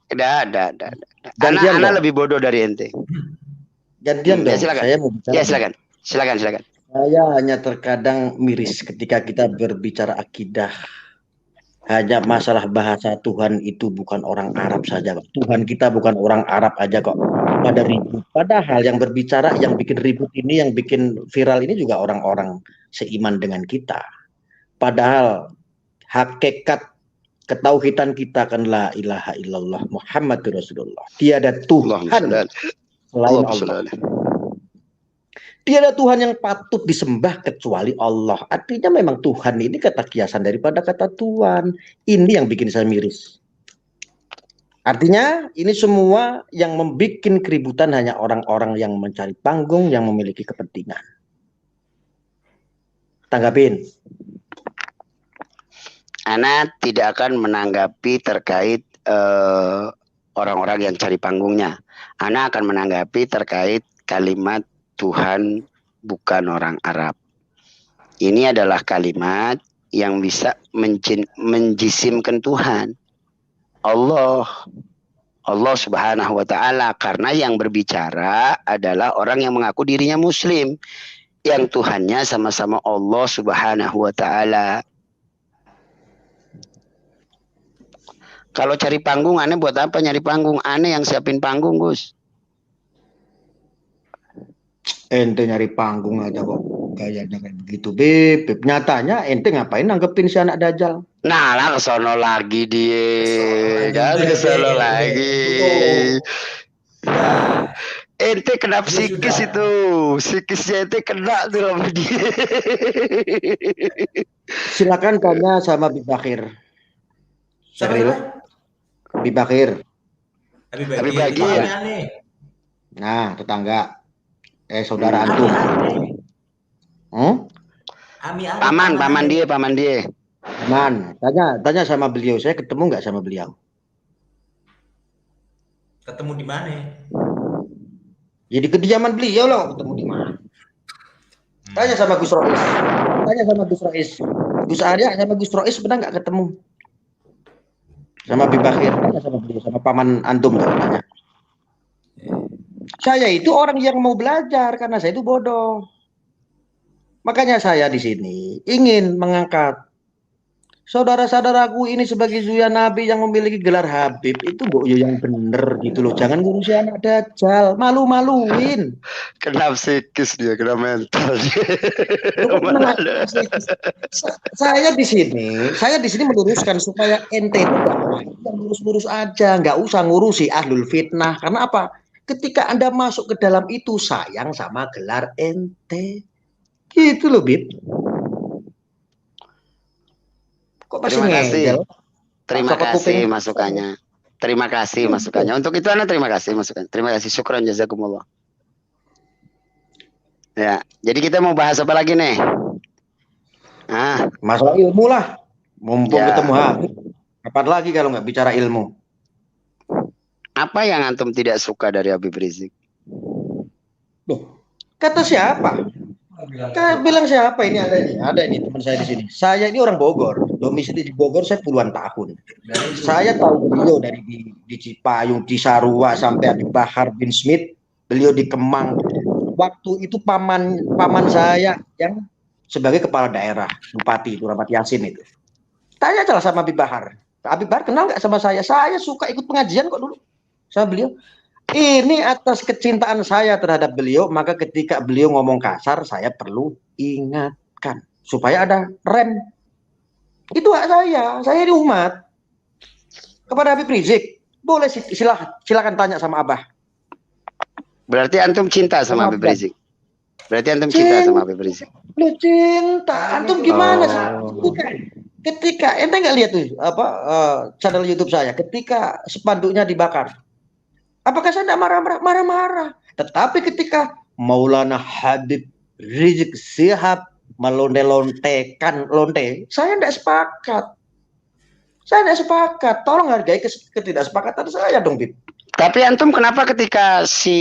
ada. Anak lebih bodoh dari ente. Gantian dong. Silakan. Saya mau bicara. Ya silakan. Saya hanya terkadang miris ketika kita berbicara akidah. Hanya masalah bahasa Tuhan itu bukan orang Arab saja kok. Tuhan kita bukan orang Arab aja kok. Pada ribut. Padahal yang berbicara, yang bikin ribut ini, yang bikin viral ini juga orang-orang seiman dengan kita. Padahal hakikat ketauhidan kita kan la ilaha illallah Muhammadur Rasulullah. Tiada Tuhan selain Allah. Tiada Tuhan yang patut disembah kecuali Allah. Artinya memang Tuhan ini kata kiasan daripada kata Tuhan. Ini yang bikin saya miris. Artinya ini semua yang membuat keributan hanya orang-orang yang mencari panggung, yang memiliki kepentingan. Tanggapin. Ana tidak akan menanggapi terkait orang-orang yang cari panggungnya. Ana akan menanggapi terkait kalimat Tuhan bukan orang Arab. Ini adalah kalimat yang bisa menjisimkan Tuhan. Allah Subhanahu wa ta'ala, karena yang berbicara adalah orang yang mengaku dirinya muslim, yang Tuhannya sama-sama Allah Subhanahu wa ta'ala. Kalau cari panggung, aneh buat apa nyari panggung? Aneh yang siapin panggung, Gus. Ente nyari panggung aja kok gayanya kayak begitu, Beb. Nyatanya ente ngapain nanggepin si anak Dajjal? Nah, lah kesono lagi dia. Kan kesono lagi. Ente kena psikis itu. Psikisnya ente kena tuh sama dia. Silakan tanya sama Habib Bakir. Habib Bakir. Habib Bakir. Nah, tetangga. Saudara antum. Paman dia. Paman, tanya sama beliau. Saya ketemu nggak sama beliau? Ketemu di mana? Jadi kediaman beliau loh, ketemu di mana? Tanya sama Gus Rois. Gus Arya sama Gus Rois pernah nggak ketemu? Sama Habib Bakir, tanya sama beliau, sama paman antum tanya. Saya itu orang yang mau belajar karena saya itu bodoh. Makanya saya di sini ingin mengangkat saudara-saudaraku ini sebagai zuya Nabi yang memiliki gelar Habib itu yang bener gitu loh. Jangan ngurusi anak Dajjal, malu-maluin. Kena psikis dia, kena mental dia. Saya di sini meluruskan supaya ente itu yang lurus-lurus aja, nggak usah ngurusi ahlul fitnah. Karena apa? Ketika Anda masuk ke dalam itu sayang sama gelar ente. Gitu loh, Bib. Kok masih ngejel? Terima kasih masukannya. Terima kasih masukannya. Untuk itu Anda terima kasih masukan. Terima kasih. Syukran jazakumullah. Ya, jadi kita mau bahas apa lagi nih? Masalah ilmu lah. Mumpung ketemu Habib. Kapan lagi kalau nggak bicara ilmu? Apa yang antum tidak suka dari Habib Rizik? Loh, kata siapa? Bilang siapa ini? Ada ini teman saya di sini. Saya ini orang Bogor, domisili di Bogor saya puluhan tahun. Saya tahu beliau dari di Cipayung, di Sarua sampai di Bahar bin Smith. Beliau di Kemang. Waktu itu paman saya yang sebagai kepala daerah, Bupati itu Rahmat Yasin itu. Tanya aja sama Habib Bahar. Habib Bahar kenal nggak sama saya? Saya suka ikut pengajian kok dulu sama beliau. Ini atas kecintaan saya terhadap beliau, maka ketika beliau ngomong kasar, saya perlu ingatkan supaya ada rem. Itu hak saya ini umat. Kepada Habib Rizik, boleh silakan tanya sama Abah. Berarti antum cinta sama Habib Rizik. Berarti antum cinta sama Habib Rizik. Lu cinta, antum gimana sih? Oh. Ketika ente nggak lihat tuh apa channel YouTube saya, ketika spanduknya dibakar, apakah saya tidak marah-marah? Marah-marah. Tetapi ketika Maulana Habib Rizik Syihab melonte-lontekan lonte, saya tidak sepakat. Saya tidak sepakat. Tolong hargai ketidaksepakatan saya dong, Bib. Tapi antum kenapa ketika si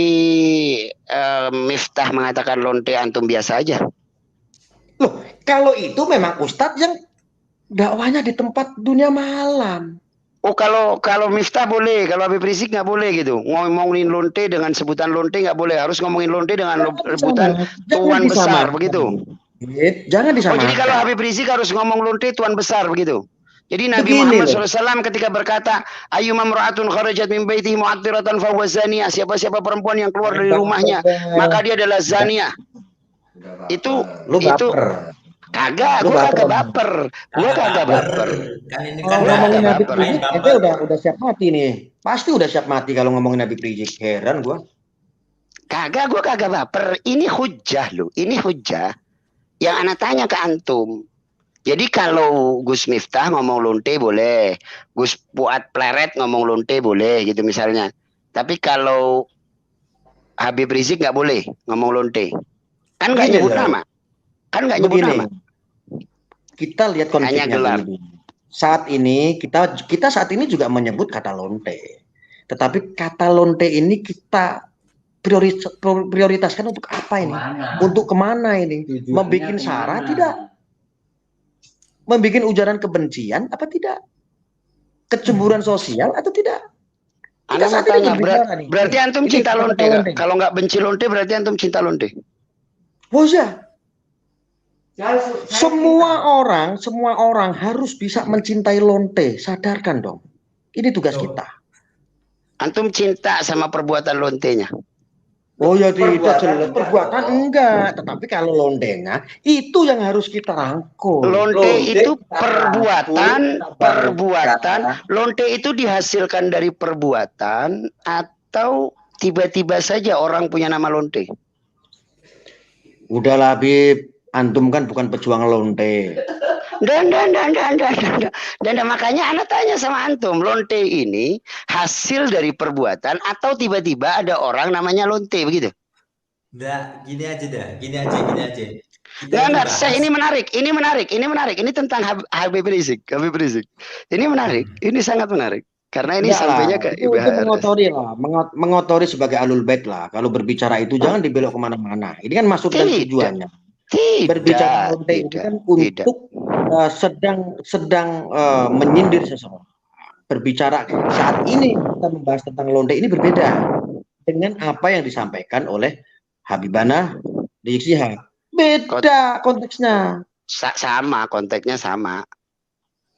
Miftah mengatakan lonte antum biasa aja? Loh, kalau itu memang ustadz yang dakwahnya di tempat dunia malam. Oh, kalau Miftah boleh, kalau Habib Rizik nggak boleh gitu. Ngomongin lonte dengan sebutan lonte nggak boleh, harus ngomongin lonte dengan rebutan tuan besar begitu. Jangan Oh, disamakan. jadi kalau Habib Rizik harus ngomong lonte tuan besar begitu. Jadi Nabi Begini Muhammad loh. SAW ketika berkata, ayyuma imra'atun kharajat min baitihi mu'attiratan fahuwa zaniyah, siapa-siapa perempuan yang keluar dari rumahnya, maka dia adalah zaniyah. Itu Lu baper. kagak, Lu gua kagak baper. baper. Gua kagak baper. Kan ini Kalau kan ngomongin ada Habib baper, Rizik, main ente baper. udah siap mati nih. Pasti udah siap mati kalau ngomongin Habib Rizik. Heran gua. Kagak, gua kagak baper. Ini hujah loh, ini hujah. Yang anak tanya ke antum. Jadi kalau Gus Miftah ngomong lonte boleh, Gus Fuad Pleret ngomong lonte boleh gitu misalnya. Tapi kalau Habib Rizik nggak boleh ngomong lonte. Kan nggak Gini nyebut loh. nama. Kan nggak nyebut Begini. nama. Kita lihat Hanya konfliknya gelar. dulu. Saat ini kita saat ini juga menyebut kata lonte. Tetapi kata lonte ini kita prioritaskan untuk apa ini? Untuk kemana ini? Membikin sara tidak? Membikin ujaran kebencian apa tidak? Kecemburuan sosial atau tidak? Kita Anda mau saat ini tanya, berbicara nih. berarti antum Ini cinta kata lonte lonte. nggak? Kalau nggak benci lonte berarti antum cinta lonte. Oh ya. Semua orang harus bisa mencintai lonte. Sadarkan dong. Ini tugas kita. Antum cinta sama perbuatan lontenya. Oh ya tidak jelas perbuatan enggak, tetapi kalau lontenya itu yang harus kita rangkul. Lonte itu perbuatan. Lonte itu dihasilkan dari perbuatan atau tiba-tiba saja orang punya nama lonte. Udahlah Bib, antum kan bukan pejuang lonte. Dan makanya anak tanya sama antum, lonte ini hasil dari perbuatan atau tiba-tiba ada orang namanya lonte begitu? Enggak, gini aja dah, gini aja. Kita Enggak, bahas. saya ini menarik. Ini tentang Habib Rizik. Ini menarik, ini sangat menarik. Karena ini sampainya ke itu mengotori lah, mengotori sebagai alul bait lah. Kalau berbicara itu jangan dibelok kemana-mana. Ini kan maksud dan tujuannya. Berbicara lonte itu kan untuk sedang menyindir seseorang. Berbicara saat ini kita membahas tentang lonte ini berbeda dengan apa yang disampaikan oleh Habibana Rizik Syihab. Beda konteksnya. Sama, konteksnya sama.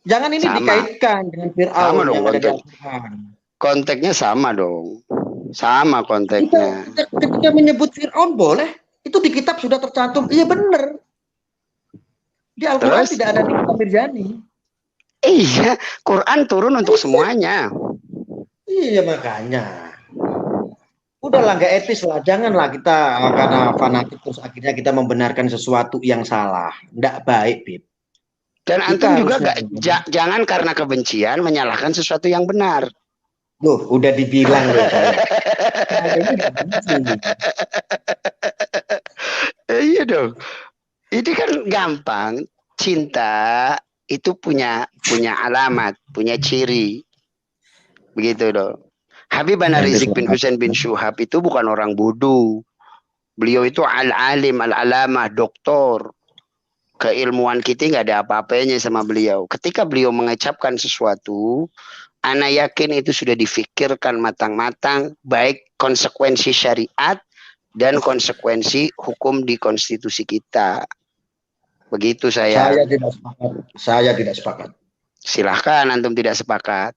Jangan ini dikaitkan dengan Fir'aun yang ada di Al-Quran. Konteksnya sama dong. Sama konteksnya. Ketika menyebut Fir'aun boleh. Itu di kitab sudah tercantum. Iya benar. Di Al-Quran tidak ada Nikita Mirjani. Iya, Quran turun untuk semuanya. Iya makanya. Udahlah nggak etis lah. Janganlah kita karena fanatik terus akhirnya kita membenarkan sesuatu yang salah. Nggak baik, Bib. Dan antum juga jangan karena kebencian menyalahkan sesuatu yang benar. Loh, udah dibilang loh saya. Iya dong. Ini kan gampang. Cinta itu punya alamat, punya ciri. Begitu dong. Habibana Rizik bin Husain bin Syuhab itu bukan orang bodoh. Beliau itu al-alim, al-alamah, doktor. Keilmuan kita nggak ada apa-apanya sama beliau. Ketika beliau mengucapkan sesuatu, ana yakin itu sudah difikirkan matang-matang, baik konsekuensi syariat dan konsekuensi hukum di konstitusi kita. Begitu saya. Saya tidak sepakat. Silahkan antum tidak sepakat.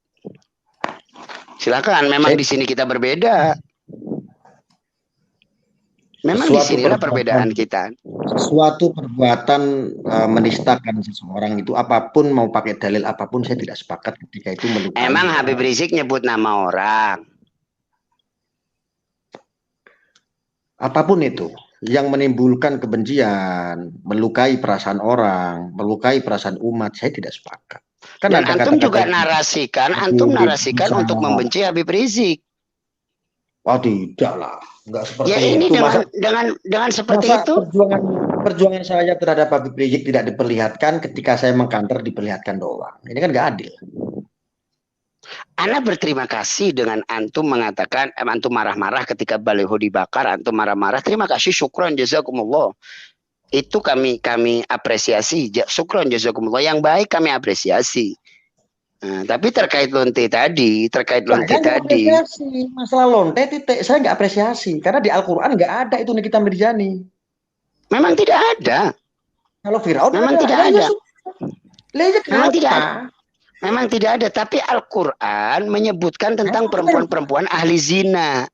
Silahkan. Memang di sini kita berbeda. Memang di sinilah perbedaan kita. Suatu perbuatan menistakan seseorang itu apapun mau pakai dalil apapun saya tidak sepakat ketika itu melukai. Emang Habib Rizik nyebut nama orang. Apapun itu. yang menimbulkan kebencian, melukai perasaan orang, melukai perasaan umat, saya tidak sepakat. Kan Dan ada antum juga kata-kata antum narasikan untuk membenci Habib Rizik. Oh tidak lah, nggak seperti Ya ini itu. dengan seperti masa itu. perjuangan saya terhadap Habib Rizik tidak diperlihatkan, ketika saya mengkanter diperlihatkan doang. Ini kan nggak adil. Ana berterima kasih dengan antum mengatakan, antum marah-marah ketika baliho dibakar, antum marah-marah. Terima kasih, syukran, jazakumullah. Itu kami apresiasi. Syukran, jazakumullah. Yang baik kami apresiasi. Nah, tapi terkait lonte tadi, apresiasi masalah lonte titik, saya nggak apresiasi karena di Al-Quran nggak ada itu Nikita Mirzani. Memang tidak ada. Kalau Firaun memang tidak ada. Memang tidak ada. Tapi Al-Quran menyebutkan tentang perempuan-perempuan ahli zina.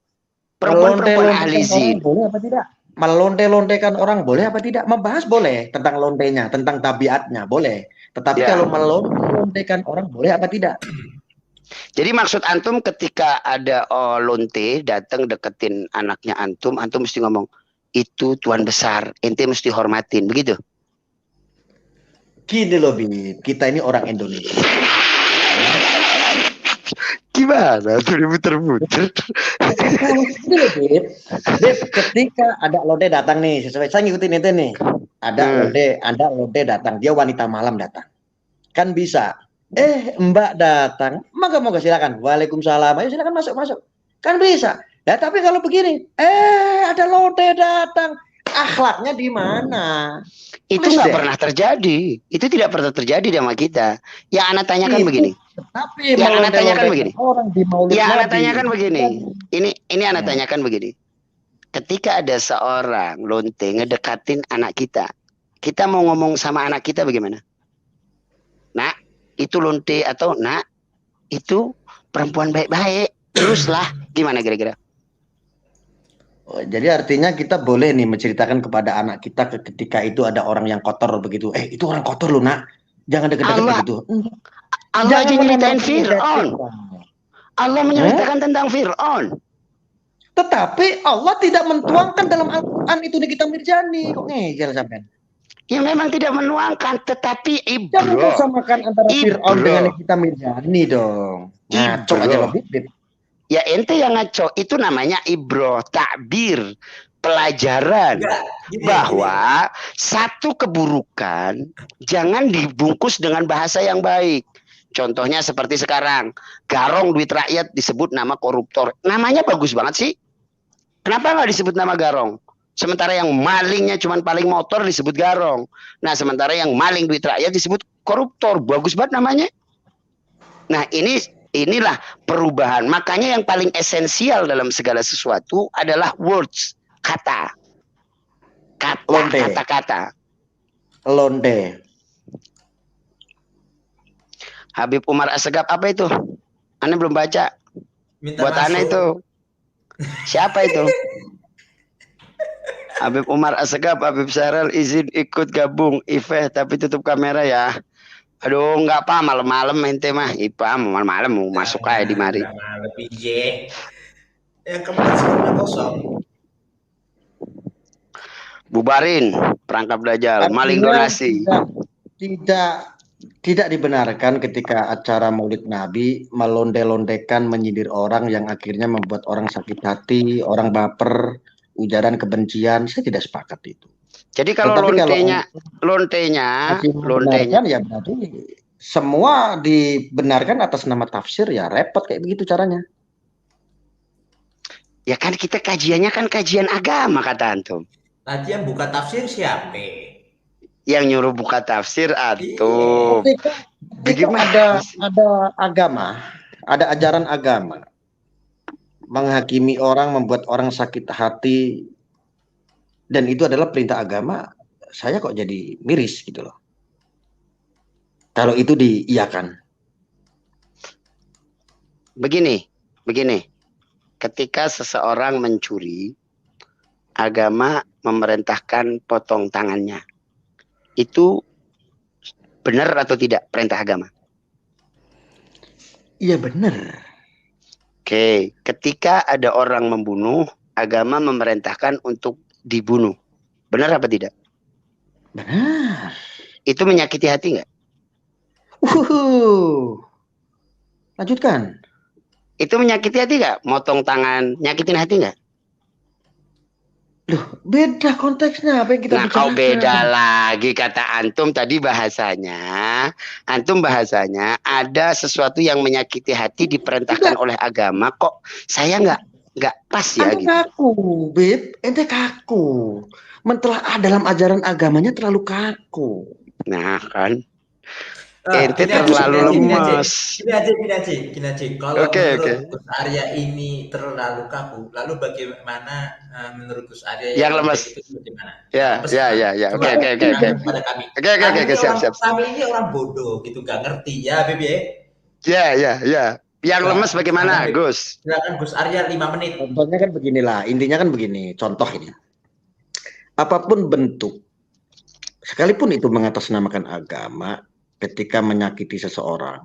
Perempuan-perempuan ahli zina. Boleh apa tidak? Melonte-lontekan orang boleh apa tidak? Membahas boleh tentang lontenya, tentang tabiatnya boleh. Tetapi kalau melonte-lontekan orang boleh apa tidak? Jadi maksud antum ketika ada lonte datang deketin anaknya antum mesti ngomong, itu tuan besar, ente mesti hormatin, begitu? Gini loh, Bib, kita ini orang Indonesia. Gimana tuh diputer-puter? Ketika ada lonte datang nih, sesuai saya ngikutin itu nih. Ada lonte datang, dia wanita malam datang. Kan bisa. Mbak datang, moga-moga silakan. Waalaikumsalam. Ayo silakan masuk. Kan bisa. Ya, tapi kalau begini, ada lonte datang. Akhlaknya di mana? Itu nggak pernah terjadi. Itu tidak pernah terjadi sama kita. Yang Ana tanyakan begini. Tapi yang Ana tanyakan begini. Ini Ana tanyakan begini. Ketika ada seorang lonte ngedekatin anak kita mau ngomong sama anak kita bagaimana? Nak, itu lonte atau nak, itu perempuan baik-baik. Teruslah, gimana kira-kira? Jadi artinya kita boleh nih menceritakan kepada anak kita ketika itu ada orang yang kotor begitu. Itu orang kotor loh, nak. Jangan deket-deket begitu. Allah aja nyeritain Fir'aun. Allah menceritakan tentang Fir'aun. Tetapi Allah tidak mentuangkan dalam Al-Quran itu Nikita Mirzani. Kok ngejel sampean? Ya memang tidak menuangkan, tetapi Jangan samakan antara Fir'aun dengan Nikita Mirzani dong. Ngaco aja lo, Bib. Ya ente yang ngaco, itu namanya ibroh, takbir, pelajaran bahwa satu keburukan jangan dibungkus dengan bahasa yang baik. Contohnya seperti sekarang, garong duit rakyat disebut nama koruptor. Namanya bagus banget sih. Kenapa nggak disebut nama garong? Sementara yang malingnya cuma paling motor disebut garong. Nah, sementara yang maling duit rakyat disebut koruptor. Bagus banget namanya. Nah, inilah perubahan. Makanya yang paling esensial dalam segala sesuatu adalah words, kata. Kata-kata. Lonte. Habib Umar Assegaf apa itu? Anda belum baca. Buat Anda itu. Siapa itu? Habib Umar Assegaf, Habib Syarel izin ikut gabung Ifeh tapi tutup kamera ya. Aduh, enggak apa malam-malam ente mah. Ipa malam-malam mau masuk aja di mari. Malam yang kemarin kosong. Bubarin perangkap dajjal, maling donasi. Tidak dibenarkan ketika acara Maulid Nabi melonde-londekan, menyindir orang yang akhirnya membuat orang sakit hati, orang baper, ujaran kebencian. Saya tidak sepakat itu. Jadi kalau lontenya ya berarti semua dibenarkan atas nama tafsir, ya repot kayak begitu caranya. Ya kan kita kajiannya kan kajian agama kata antum. Tadi yang buka tafsir siapa? Yang nyuruh buka tafsir antum. Ketika ada agama, ada ajaran agama menghakimi orang, membuat orang sakit hati, dan itu adalah perintah agama, saya kok jadi miris gitu loh. Kalau itu diiyakan. Begini. Ketika seseorang mencuri, agama memerintahkan potong tangannya. Itu benar atau tidak perintah agama? Iya benar. Oke, ketika ada orang membunuh, agama memerintahkan untuk dibunuh. Benar apa tidak? Benar. Itu menyakiti hati nggak? Lanjutkan. Itu menyakiti hati nggak? Motong tangan, nyakitin hati nggak? Loh, beda konteksnya apa yang kita Nah, kau bicarakan. beda lagi kata antum tadi bahasanya. Antum bahasanya ada sesuatu yang menyakiti hati diperintahkan oleh agama. Kok saya nggak pas ya Anda gitu. kaku, Beb. Ente kaku. Mentelaah dalam ajaran agamanya terlalu kaku. Nah kan, ente Gini aja, terlalu lemes. Gini aja. Kalau Oke. menurut Gus Arya ini terlalu kaku, lalu bagaimana menurut Gus Arya yang Yang lemes. lembek itu bagaimana? Ya. Lemes gimana? Coba Oke. terangkan kepada kami. Oke, siap. Kami ini orang bodoh gitu, gak ngerti ya, Beb ya. Ya. Yang lemes bagaimana, Beb. Gus? Silakan Gus Arya 5 menit. Contohnya kan beginilah, intinya kan begini, contoh ini. Apapun bentuk, sekalipun itu mengatasnamakan agama, ketika menyakiti seseorang,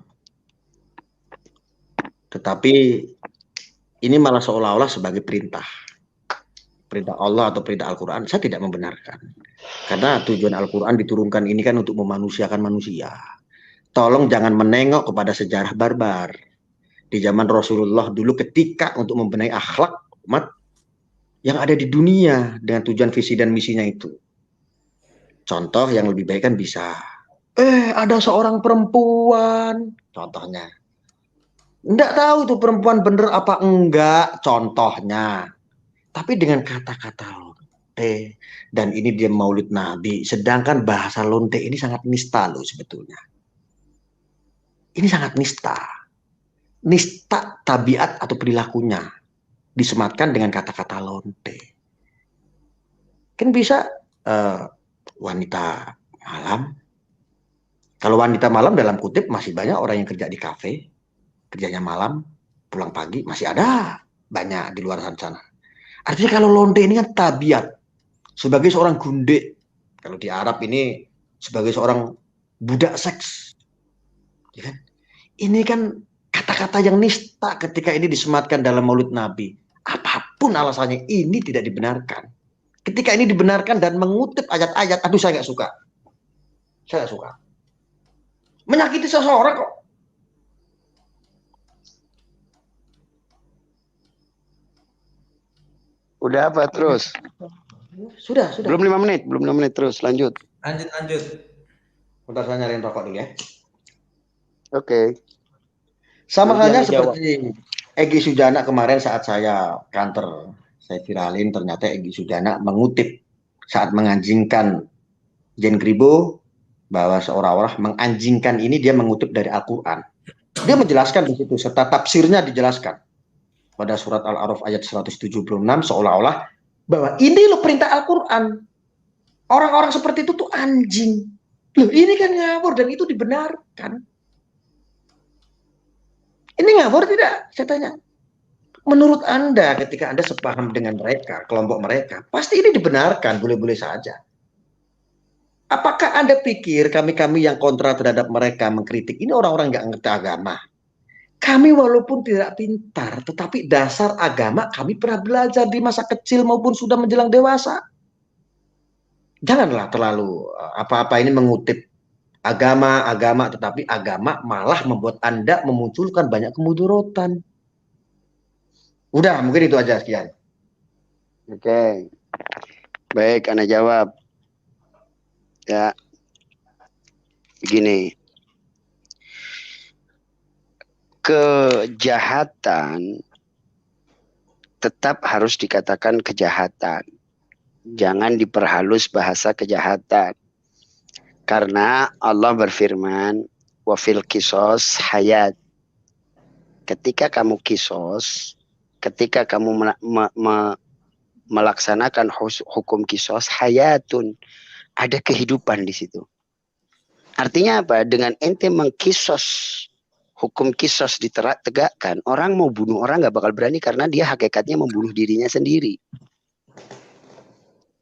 tetapi ini malah seolah-olah sebagai perintah Allah atau perintah Al-Quran, saya tidak membenarkan. Karena tujuan Al-Quran diturunkan ini kan untuk memanusiakan manusia. Tolong jangan menengok kepada sejarah barbar. Di zaman Rasulullah dulu ketika untuk membenahi akhlak umat yang ada di dunia dengan tujuan visi dan misinya itu. Contoh yang lebih baik kan bisa. Ada seorang perempuan, contohnya. Enggak tahu itu perempuan bener apa enggak, contohnya. Tapi dengan kata-kata lonte, dan ini dia maulid Nabi, sedangkan bahasa lonte ini sangat nista loh sebetulnya. Ini sangat nista. Nista tabiat atau perilakunya disematkan dengan kata-kata lonte. Kan bisa wanita malam. Kalau wanita malam dalam kutip masih banyak orang yang kerja di kafe, kerjanya malam, pulang pagi, masih ada banyak di luar sana. Artinya kalau lonte ini kan tabiat sebagai seorang gunde. Kalau di Arab ini sebagai seorang budak seks. Ya kan? Ini kan kata-kata yang nista ketika ini disematkan dalam maulid Nabi. Apapun alasannya ini tidak dibenarkan. Ketika ini dibenarkan dan mengutip ayat-ayat, aduh saya nggak suka. Saya nggak suka. Menyakiti seseorang kok. Udah apa terus? Sudah. Belum 5 menit terus, lanjut. Lanjut. Bentar saya nyariin rokok dulu ya. Oke. Sama halnya seperti Egy Sujana kemarin saat saya kantor, saya viralin ternyata Egy Sujana mengutip saat menganjingkan Jen Gribo bahwa seolah-olah menganjingkan ini dia mengutip dari Al-Quran. Dia menjelaskan di situ serta tafsirnya dijelaskan pada surat Al-A'raf ayat 176 seolah-olah bahwa ini loh perintah Al-Quran. Orang-orang seperti itu tuh anjing. Loh ini kan ngawur dan itu dibenarkan. Ini ngawur tidak? Saya tanya. Menurut Anda ketika Anda sepaham dengan mereka, kelompok mereka, pasti ini dibenarkan, boleh-boleh saja. Apakah Anda pikir kami-kami yang kontra terhadap mereka mengkritik, ini orang-orang nggak ngerti agama? Kami walaupun tidak pintar, tetapi dasar agama kami pernah belajar di masa kecil maupun sudah menjelang dewasa. Janganlah terlalu apa-apa ini mengutip agama, tetapi agama malah membuat Anda memunculkan banyak kemudaratan. Udah, mungkin itu aja, sekian. Oke. Baik, Ana jawab. Ya. Begini. Kejahatan tetap harus dikatakan kejahatan. Jangan diperhalus bahasa kejahatan. Karena Allah berfirman, wa fil kisos hayat. Ketika kamu kisos, ketika kamu melaksanakan hukum kisos hayatun, ada kehidupan di situ. Artinya apa? Dengan ente mengkisos, hukum kisos ditegakkan, orang mau bunuh orang nggak bakal berani karena dia hakikatnya membunuh dirinya sendiri.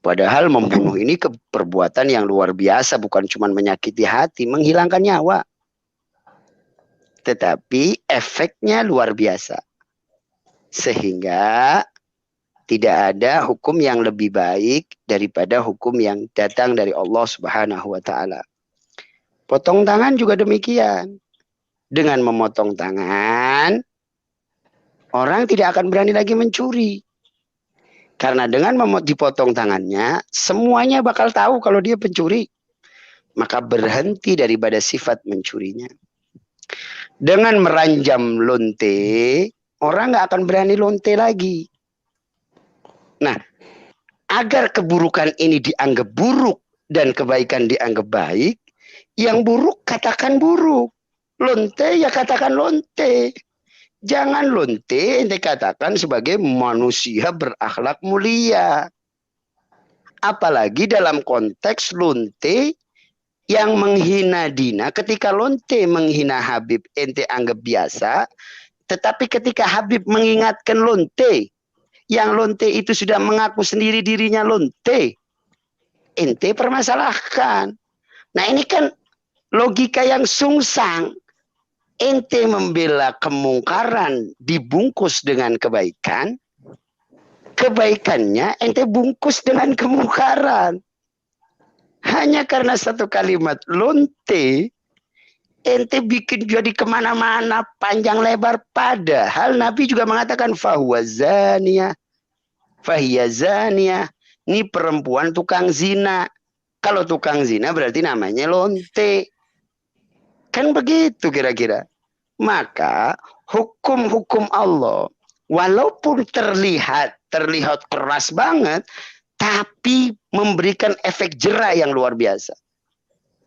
Padahal membunuh ini perbuatan yang luar biasa, bukan cuma menyakiti hati, menghilangkan nyawa. Tetapi efeknya luar biasa. Sehingga Tidak ada hukum yang lebih baik daripada hukum yang datang dari Allah Subhanahu wa taala. Potong tangan juga demikian. Dengan memotong tangan, orang tidak akan berani lagi mencuri. Karena dengan dipotong tangannya, semuanya bakal tahu kalau dia pencuri. Maka berhenti daripada sifat mencurinya. Dengan meranjam lonte, orang nggak akan berani lonte lagi. Nah, agar keburukan ini dianggap buruk dan kebaikan dianggap baik, yang buruk katakan buruk. Lonte ya katakan lonte. Jangan lonte ente katakan sebagai manusia berakhlak mulia. Apalagi dalam konteks lonte yang menghina Dina. Ketika lonte menghina Habib ente anggap biasa. Tetapi ketika Habib mengingatkan lonte, yang lonte itu sudah mengaku sendiri dirinya lonte, ente permasalahkan. Nah ini kan logika yang sungsang. Ente membela kemungkaran dibungkus dengan kebaikan, kebaikannya ente bungkus dengan kemungkaran. Hanya karena satu kalimat lonte, ente bikin jadi kemana-mana panjang lebar. Padahal Nabi juga mengatakan fahuwa zaniyah, fahiyya zaniyah. Ini perempuan tukang zina. Kalau tukang zina berarti namanya lonte. Kan begitu kira-kira. Maka hukum-hukum Allah walaupun terlihat keras banget, tapi memberikan efek jera yang luar biasa.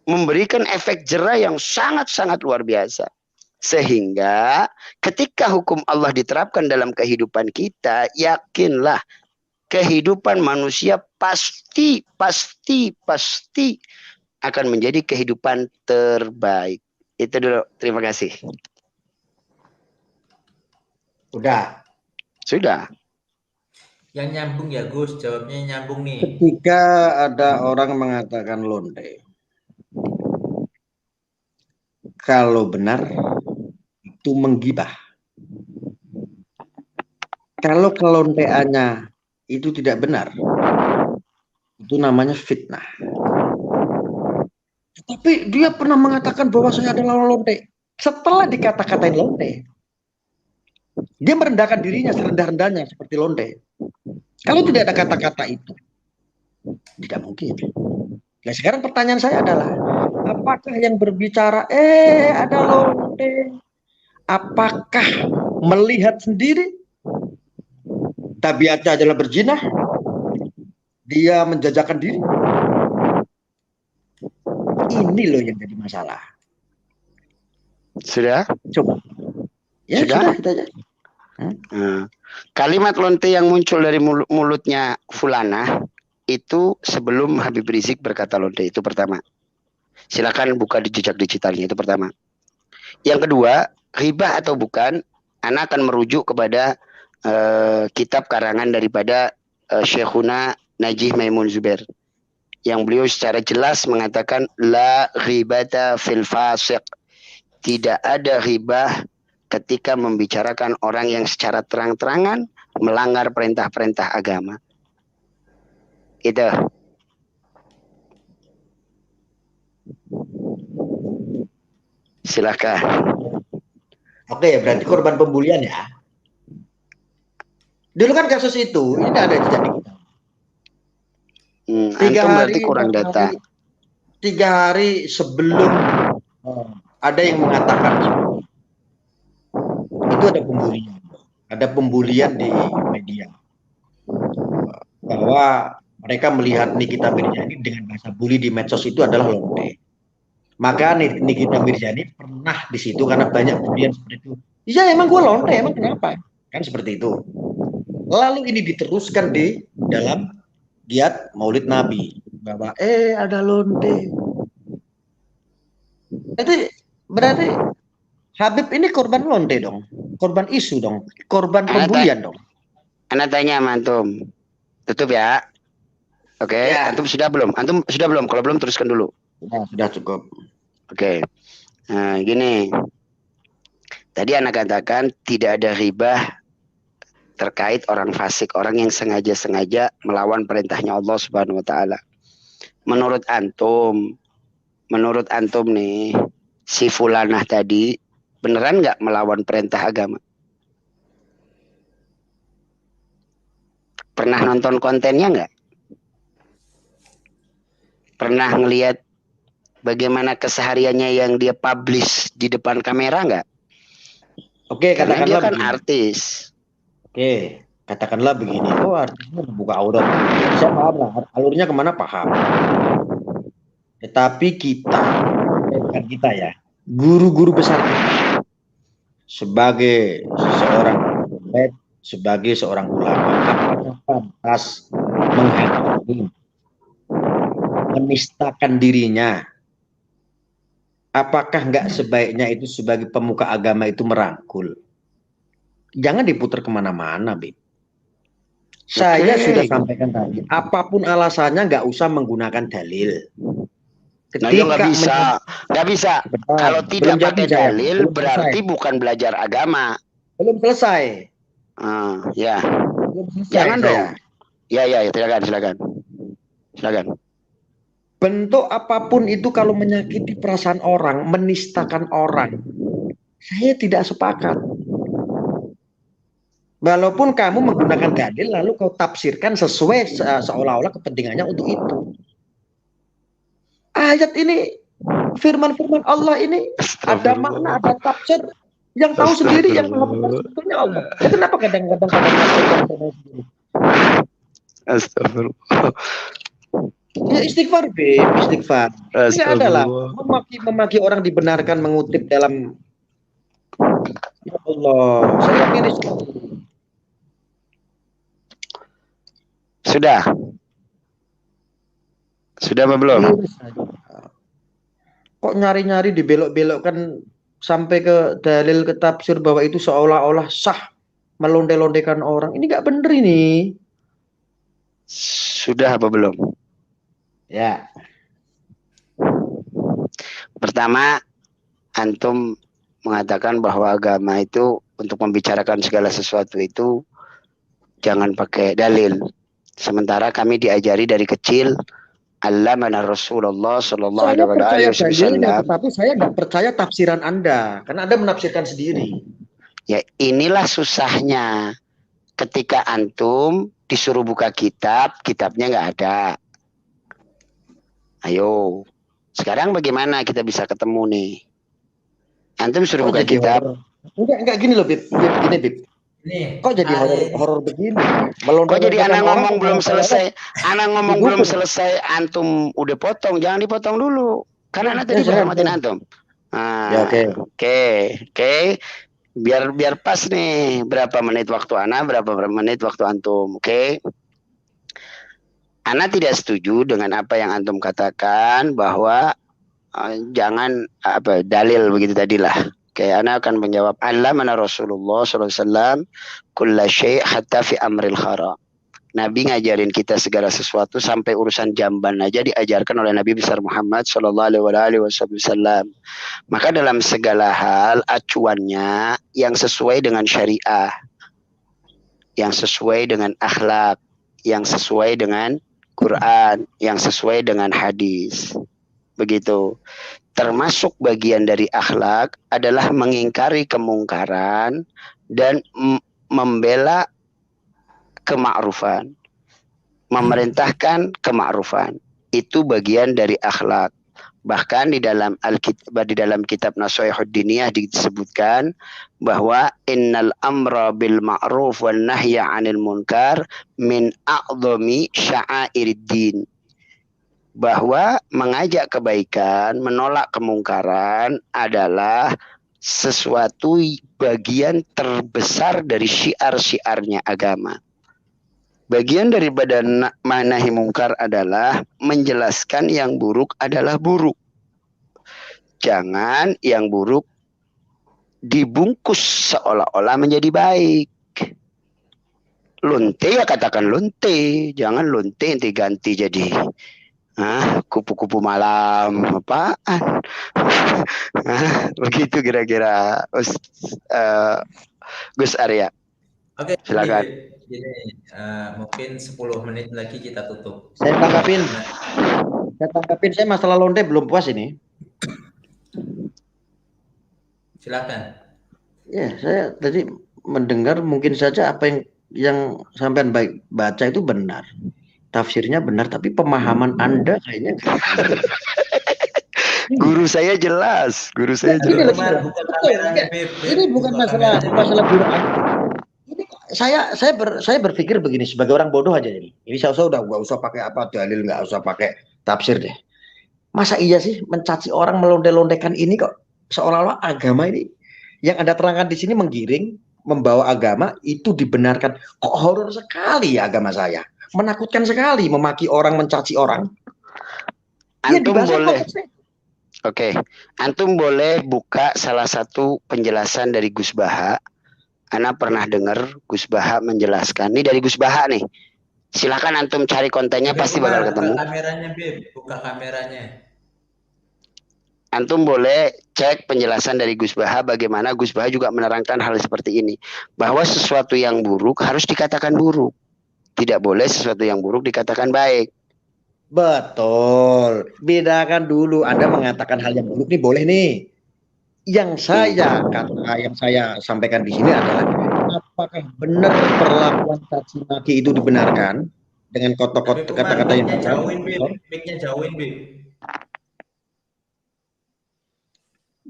Memberikan efek jera yang sangat-sangat luar biasa. Sehingga ketika hukum Allah diterapkan dalam kehidupan kita, yakinlah kehidupan manusia pasti akan menjadi kehidupan terbaik. Itu dulu. Terima kasih. Sudah. Yang nyambung ya Gus, jawabnya nyambung nih. Ketika ada orang mengatakan lonte, kalau benar itu menggibah. Kalau kelonteannya itu tidak benar, itu namanya fitnah. Tapi dia pernah mengatakan bahwa saya adalah lonte. Setelah dikata-katain lonte, dia merendahkan dirinya serendah-rendahnya seperti lonte. Kalau tidak ada kata-kata itu, tidak mungkin. Nah sekarang pertanyaan saya adalah, apakah yang berbicara ada lonte, apakah melihat sendiri tabiatnya adalah berzina, dia menjajakan diri? Ini loh yang jadi masalah. Sudah? Coba. Ya sudah kita aja. Kalimat lonte yang muncul dari mulutnya Fulana itu sebelum Habib Rizik berkata lonte, itu pertama. Silakan buka di jejak digitalnya, itu pertama. Yang kedua, ghibah atau bukan, Ana akan merujuk kepada kitab karangan daripada Syekhuna Najih Maimun Zubair, yang beliau secara jelas mengatakan la ghibata fil fasiq. Tidak ada ghibah ketika membicarakan orang yang secara terang-terangan melanggar perintah-perintah agama. Itu. Silakan. Oke, berarti korban pembulian ya. Dulu kan kasus itu, ini ada jejak digital. 3 hari kurang data. 3 hari sebelum ada yang mengatakan itu ada pembulian di media, bahwa mereka melihat Nikita Mirzani dengan bahasa bully di medsos itu adalah lonte. Maka Nikita Mirzani pernah di situ karena banyak bulian seperti itu. Iya emang gue lonte, emang kenapa? Kan seperti itu. Lalu ini diteruskan di dalam giat Maulid Nabi bahwa ada lonte. Berarti Habib ini korban lonte dong, korban isu dong, korban pembulian dong. Anak tanya sama antum. Tutup ya. Oke, ya. Antum sudah belum? Antum sudah belum? Kalau belum teruskan dulu. Sudah cukup. Oke. Nah, gini. Tadi anak katakan tidak ada ribah terkait orang fasik, orang yang sengaja-sengaja melawan perintahnya Allah Subhanahu wa taala. Menurut antum nih, si fulanah tadi beneran nggak melawan perintah agama? Pernah nonton kontennya nggak? Pernah ngelihat bagaimana kesehariannya yang dia publish di depan kamera nggak? Oke, Karena dia katakanlah kan begini. artis. Oke, katakanlah begini. Oh, artinya membuka aurat. Saya paham lah, alurnya kemana paham. Tetapi kita, bukan kita ya, guru-guru besar kita, sebagai seseorang sebagai seorang ulama, apakah pantas menghakimi, menistakan dirinya? Apakah nggak sebaiknya itu sebagai pemuka agama itu merangkul? Jangan diputar kemana-mana, Bib. Saya sudah sampaikan tadi, apapun alasannya nggak usah menggunakan dalil. Nah, ya nggak bisa. Kalau tidak pakai dalil berarti bukan belajar agama. Belum selesai. Ya. Belum selesai. Jangan dong. Ya, silakan. Bentuk apapun itu kalau menyakiti perasaan orang, menistakan orang, saya tidak sepakat. Walaupun kamu menggunakan dalil lalu kau tafsirkan sesuai seolah-olah kepentingannya untuk itu. Ayat ini, firman-firman Allah ini ada makna, ada tafsir yang tahu sendiri, yang mengabarkan sebetulnya Allah. Ya, kenapa kadang-kadang sendiri? Astagfirullah. Ya istighfar, istighfar. Ini adalah memaki orang dibenarkan mengutip dalam. Ya Allah, saya yakin Sudah apa belum? Kok nyari-nyari dibelok-belokkan sampai ke dalil, ke tafsir bahwa itu seolah-olah sah melonde-londekan orang. Ini nggak bener ini. Sudah apa belum? Ya. Pertama, antum mengatakan bahwa agama itu untuk membicarakan segala sesuatu itu jangan pakai dalil. Sementara kami diajari dari kecil, allamana Rasulullah sallallahu alaihi wasallam. Tapi saya nggak percaya tafsiran Anda, karena Anda menafsirkan sendiri. Ya, inilah susahnya. Ketika antum disuruh buka kitab, kitabnya nggak ada. Ayo, sekarang bagaimana kita bisa ketemu nih? Antum suruh buka kitab. Enggak gini loh, Bib. Gini, Bib. Kok jadi horor begini? Kok jadi anak ngomong belum selesai? Anak ngomong belum selesai, antum udah potong. Jangan dipotong dulu. Karena anak tadi menghormatin antum. Oke. Biar pas nih. Berapa menit waktu anak, berapa menit waktu antum. Oke. Ana tidak setuju dengan apa yang antum katakan bahwa jangan dalil begitu tadilah. Oke, ana akan menjawab allamana Rasulullah sallallahu alaihi wasallam kulla syai' hatta fi amril haram. Nabi ngajarin kita segala sesuatu sampai urusan jamban aja diajarkan oleh Nabi besar Muhammad sallallahu alaihi wasallam. Maka dalam segala hal acuannya yang sesuai dengan syariah, yang sesuai dengan akhlak, yang sesuai dengan Quran, yang sesuai dengan hadis. Begitu. Termasuk bagian dari akhlak adalah mengingkari kemungkaran dan membela kema'rufan. Memerintahkan kema'rufan. Itu bagian dari akhlak. Bahkan di dalam kitab Nashihud Diniyah disebutkan bahwa innal amra bil ma'ruf wan nahya 'anil munkar min a'dhami sya'airid-din. Bahwa mengajak kebaikan, menolak kemungkaran adalah sesuatu bagian terbesar dari syiar-syiarnya agama. Bagian daripada nahi mungkar adalah menjelaskan yang buruk adalah buruk. Jangan yang buruk dibungkus seolah-olah menjadi baik. Lunte ya katakan lunte, jangan lunte diganti jadi kupu-kupu malam apaan? Begitu kira-kira Gus Arya. Oke, Silakan. gini, mungkin 10 menit lagi kita tutup. Saya tanggapin. Karena Saya masalah lonte belum puas ini. silakan. Ya, saya tadi mendengar mungkin saja apa yang sampean baik baca itu benar. Tafsirnya benar, tapi pemahaman Anda kayaknya nggak benar. Guru saya jelas, guru saya Gini Habib loh, jelas. gini Umar, loh. buka Betul, kameranya, enggak. Beb. Ini bukan Buka kameranya, Beb. masalah guru Anda. Ini saya berpikir begini sebagai orang bodoh aja ini. Ini saya udah nggak usah pakai apa dalil, nggak usah pakai tafsir deh. Masa iya sih mencaci orang melonde-londekan ini kok seolah-olah agama ini yang Anda terangkan di sini menggiring, membawa agama itu dibenarkan. Kok horor sekali ya agama saya. Menakutkan sekali memaki orang, mencaci orang. Iya Antum dibahas boleh, konteksnya. oke, antum boleh buka salah satu penjelasan dari Gus Baha. Ana pernah dengar Gus Baha menjelaskan. Ini dari Gus Baha nih. Silakan antum cari kontennya, Habib pasti Umar, bakal buka ketemu. kameranya, Beb. Buka kameranya. Antum boleh cek penjelasan dari Gus Baha, bagaimana Gus Baha juga menerangkan hal seperti ini. Bahwa sesuatu yang buruk harus dikatakan buruk. Tidak boleh sesuatu yang buruk dikatakan baik. Betul. Bedakan dulu. Anda mengatakan hal yang buruk nih boleh nih. Yang saya sampaikan di sini adalah apakah benar perlakuan caci maki itu dibenarkan dengan Habib Umar, kata-kata yang mic-nya kasar? jauhin, Beb. Mic-nya jauhin, Beb.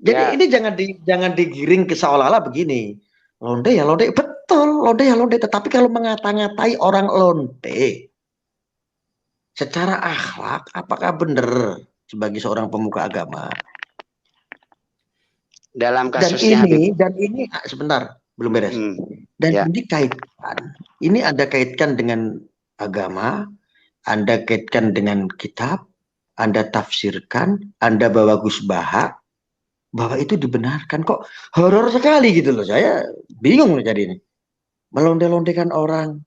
Jadi Ya, ini jangan digiring ke seolah-olah begini. Londe ya londe, betul, londe ya londe. Tetapi kalau mengata-ngatai orang londe secara akhlak, apakah benar sebagai seorang pemuka agama? dalam kasusnya Habib. Dan ini sebentar, belum beres. Dan Ya. ini Anda kaitkan dengan agama, Anda kaitkan dengan kitab, Anda tafsirkan, Anda bawa Gus Baha, bahwa itu dibenarkan. Kok horor sekali gitu loh. Saya bingung jadi ini. Melonde-londekan orang.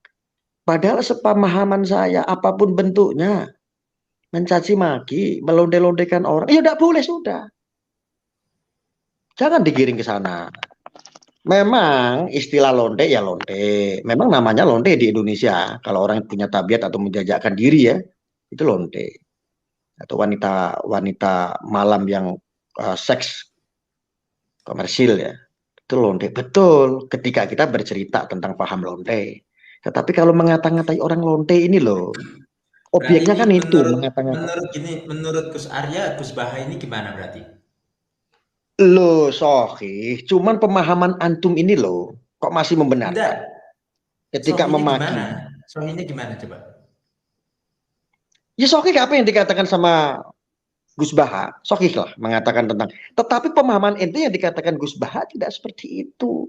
Padahal sepemahaman saya, apapun bentuknya, mencaci maki, melonde-londekan orang, ya tidak boleh sudah. Jangan digiring ke sana. Memang istilah londe ya londe. Memang namanya londe di Indonesia. Kalau orang punya tabiat atau menjajakkan diri ya, itu londe. Atau wanita malam yang seks komersil ya. Itu londe. Betul ketika kita bercerita tentang paham londe. Tetapi kalau mengata-ngatai orang londe ini loh, Berarti objeknya ini kan itu menurut menurut Gus Arya, Gus Baha ini gimana berarti? loh, Sohih, cuman pemahaman antum ini loh, kok masih membenarkan Enggak. ketika Sohinya memaki. gimana? Sohinya gimana coba? Ya Sohih apa yang dikatakan sama Gus Baha, Sohih lah mengatakan tentang. Tetapi pemahaman ente yang dikatakan Gus Baha tidak seperti itu.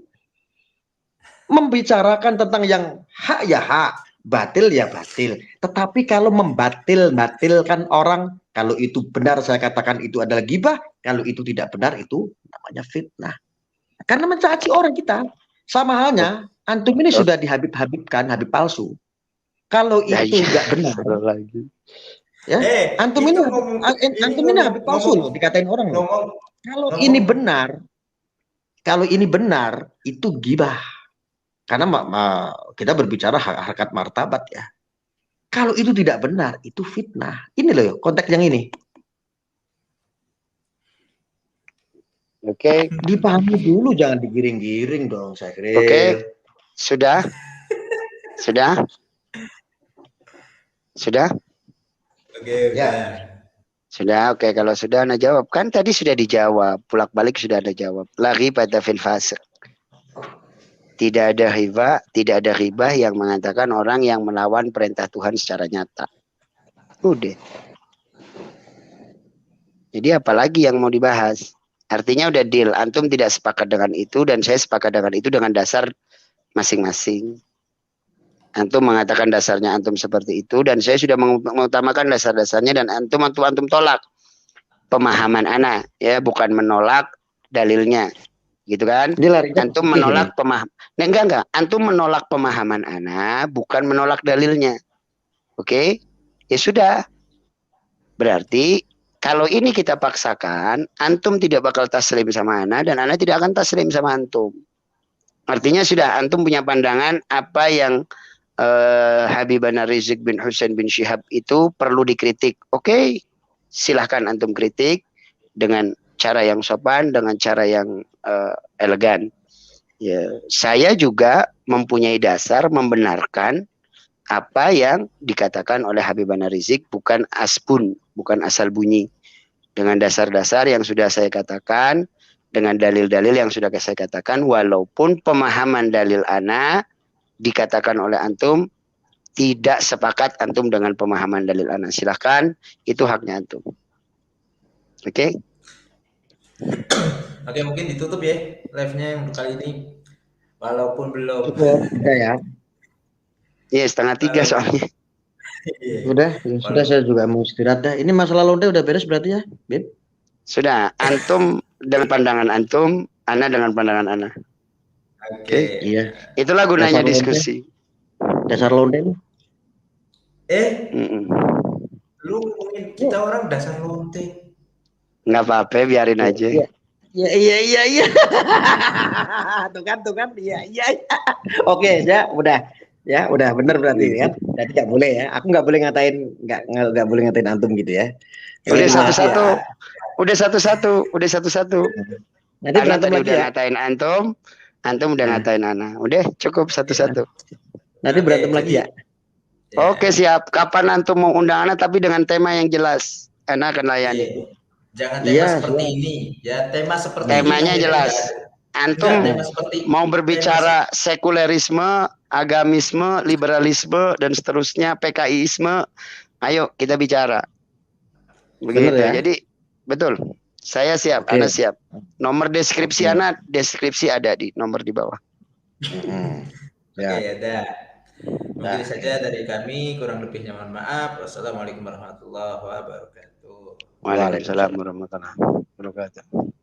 Membicarakan tentang yang hak ya hak, batil ya batil. Tetapi kalau membatilkan orang, kalau itu benar saya katakan itu adalah gibah, kalau itu tidak benar itu namanya fitnah. Karena mencaci orang kita. Sama halnya, antum ini sudah dihabib-habibkan, habib palsu. Kalau itu nggak benar, ya, antum ini habib palsu loh, dikatain orang loh. Kalau ini benar, itu gibah. Karena kita berbicara harkat martabat ya. Kalau itu tidak benar, itu fitnah. Ini loh konteks yang ini. Oke. Dipahami dulu, jangan digiring-giring dong, saya kira. Oke. Sudah? Sudah? Oke, ya. Sudah, oke. Kalau sudah Anda jawab. Kan tadi sudah dijawab. Pulak-balik sudah Anda jawab. Lagi pada fil fasik. Tidak ada riba yang mengatakan orang yang melawan perintah Tuhan secara nyata. Udah. Jadi apalagi yang mau dibahas? Artinya udah deal. Antum tidak sepakat dengan itu dan saya sepakat dengan itu dengan dasar masing-masing. Antum mengatakan dasarnya antum seperti itu dan saya sudah mengutamakan dasar-dasarnya dan antum tolak pemahaman ana ya, bukan menolak dalilnya. Gitu kan? Antum menolak enggak. Antum menolak pemahaman ana, bukan menolak dalilnya. Oke? Ya sudah. Berarti kalau ini kita paksakan, antum tidak bakal taslim sama ana dan ana tidak akan taslim sama antum. Artinya sudah antum punya pandangan apa yang Habibana Rizik bin Husain bin Syihab itu perlu dikritik. Oke, silahkan antum kritik dengan cara yang sopan, dengan cara yang elegan. Ya, saya juga mempunyai dasar membenarkan apa yang dikatakan oleh Habibana Rizik, bukan asbun, bukan asal bunyi. Dengan dasar-dasar yang sudah saya katakan, dengan dalil-dalil yang sudah saya katakan, walaupun pemahaman dalil ana dikatakan oleh antum tidak sepakat antum dengan pemahaman dalil ana. Silahkan, itu haknya antum. Oke? Oke, mungkin ditutup ya live-nya yang kali ini. Walaupun belum. Cukup, udah ya. Iya, 2:30 soalnya. Udah, ya sudah, saya juga mau istirahat dah. Ini masalah lonte udah beres berarti ya, Bib? Sudah, antum dengan pandangan antum, ana dengan pandangan ana. Oke. Iya. Itulah gunanya Dasar lonte. diskusi. Dasar lonte. Lu ngomongin kita orang dasar lonte. Nggak apa-apa, biarin aja. Iya. tuh kan, iya. Oke, ya, udah bener berarti kan. Berarti nggak boleh ya. Aku nggak boleh nggak boleh ngatain antum gitu ya. Udah satu-satu. Udah satu-satu. Nanti Ana berantem tadi lagi udah ya. ngatain antum udah ngatain ana. Udah cukup satu-satu. Nanti berantem lagi ya. Oke, siap. Kapan antum mau undang ana tapi dengan tema yang jelas. Ana akan layani. Jangan tema seperti ini. Ya, tema seperti temanya ini. Jelas. Antum mau berbicara tema sekulerisme, agamisme, liberalisme dan seterusnya, PKIisme. Ayo kita bicara. Begitu ya. Jadi betul. Saya siap, ana siap. Nomor deskripsi ana, deskripsi ada di nomor di bawah. Oke, ada. Mungkin saja dari kami, kurang lebihnya mohon maaf. Wassalamualaikum warahmatullahi wabarakatuh. Waalaikumsalam warahmatullahi wabarakatuh.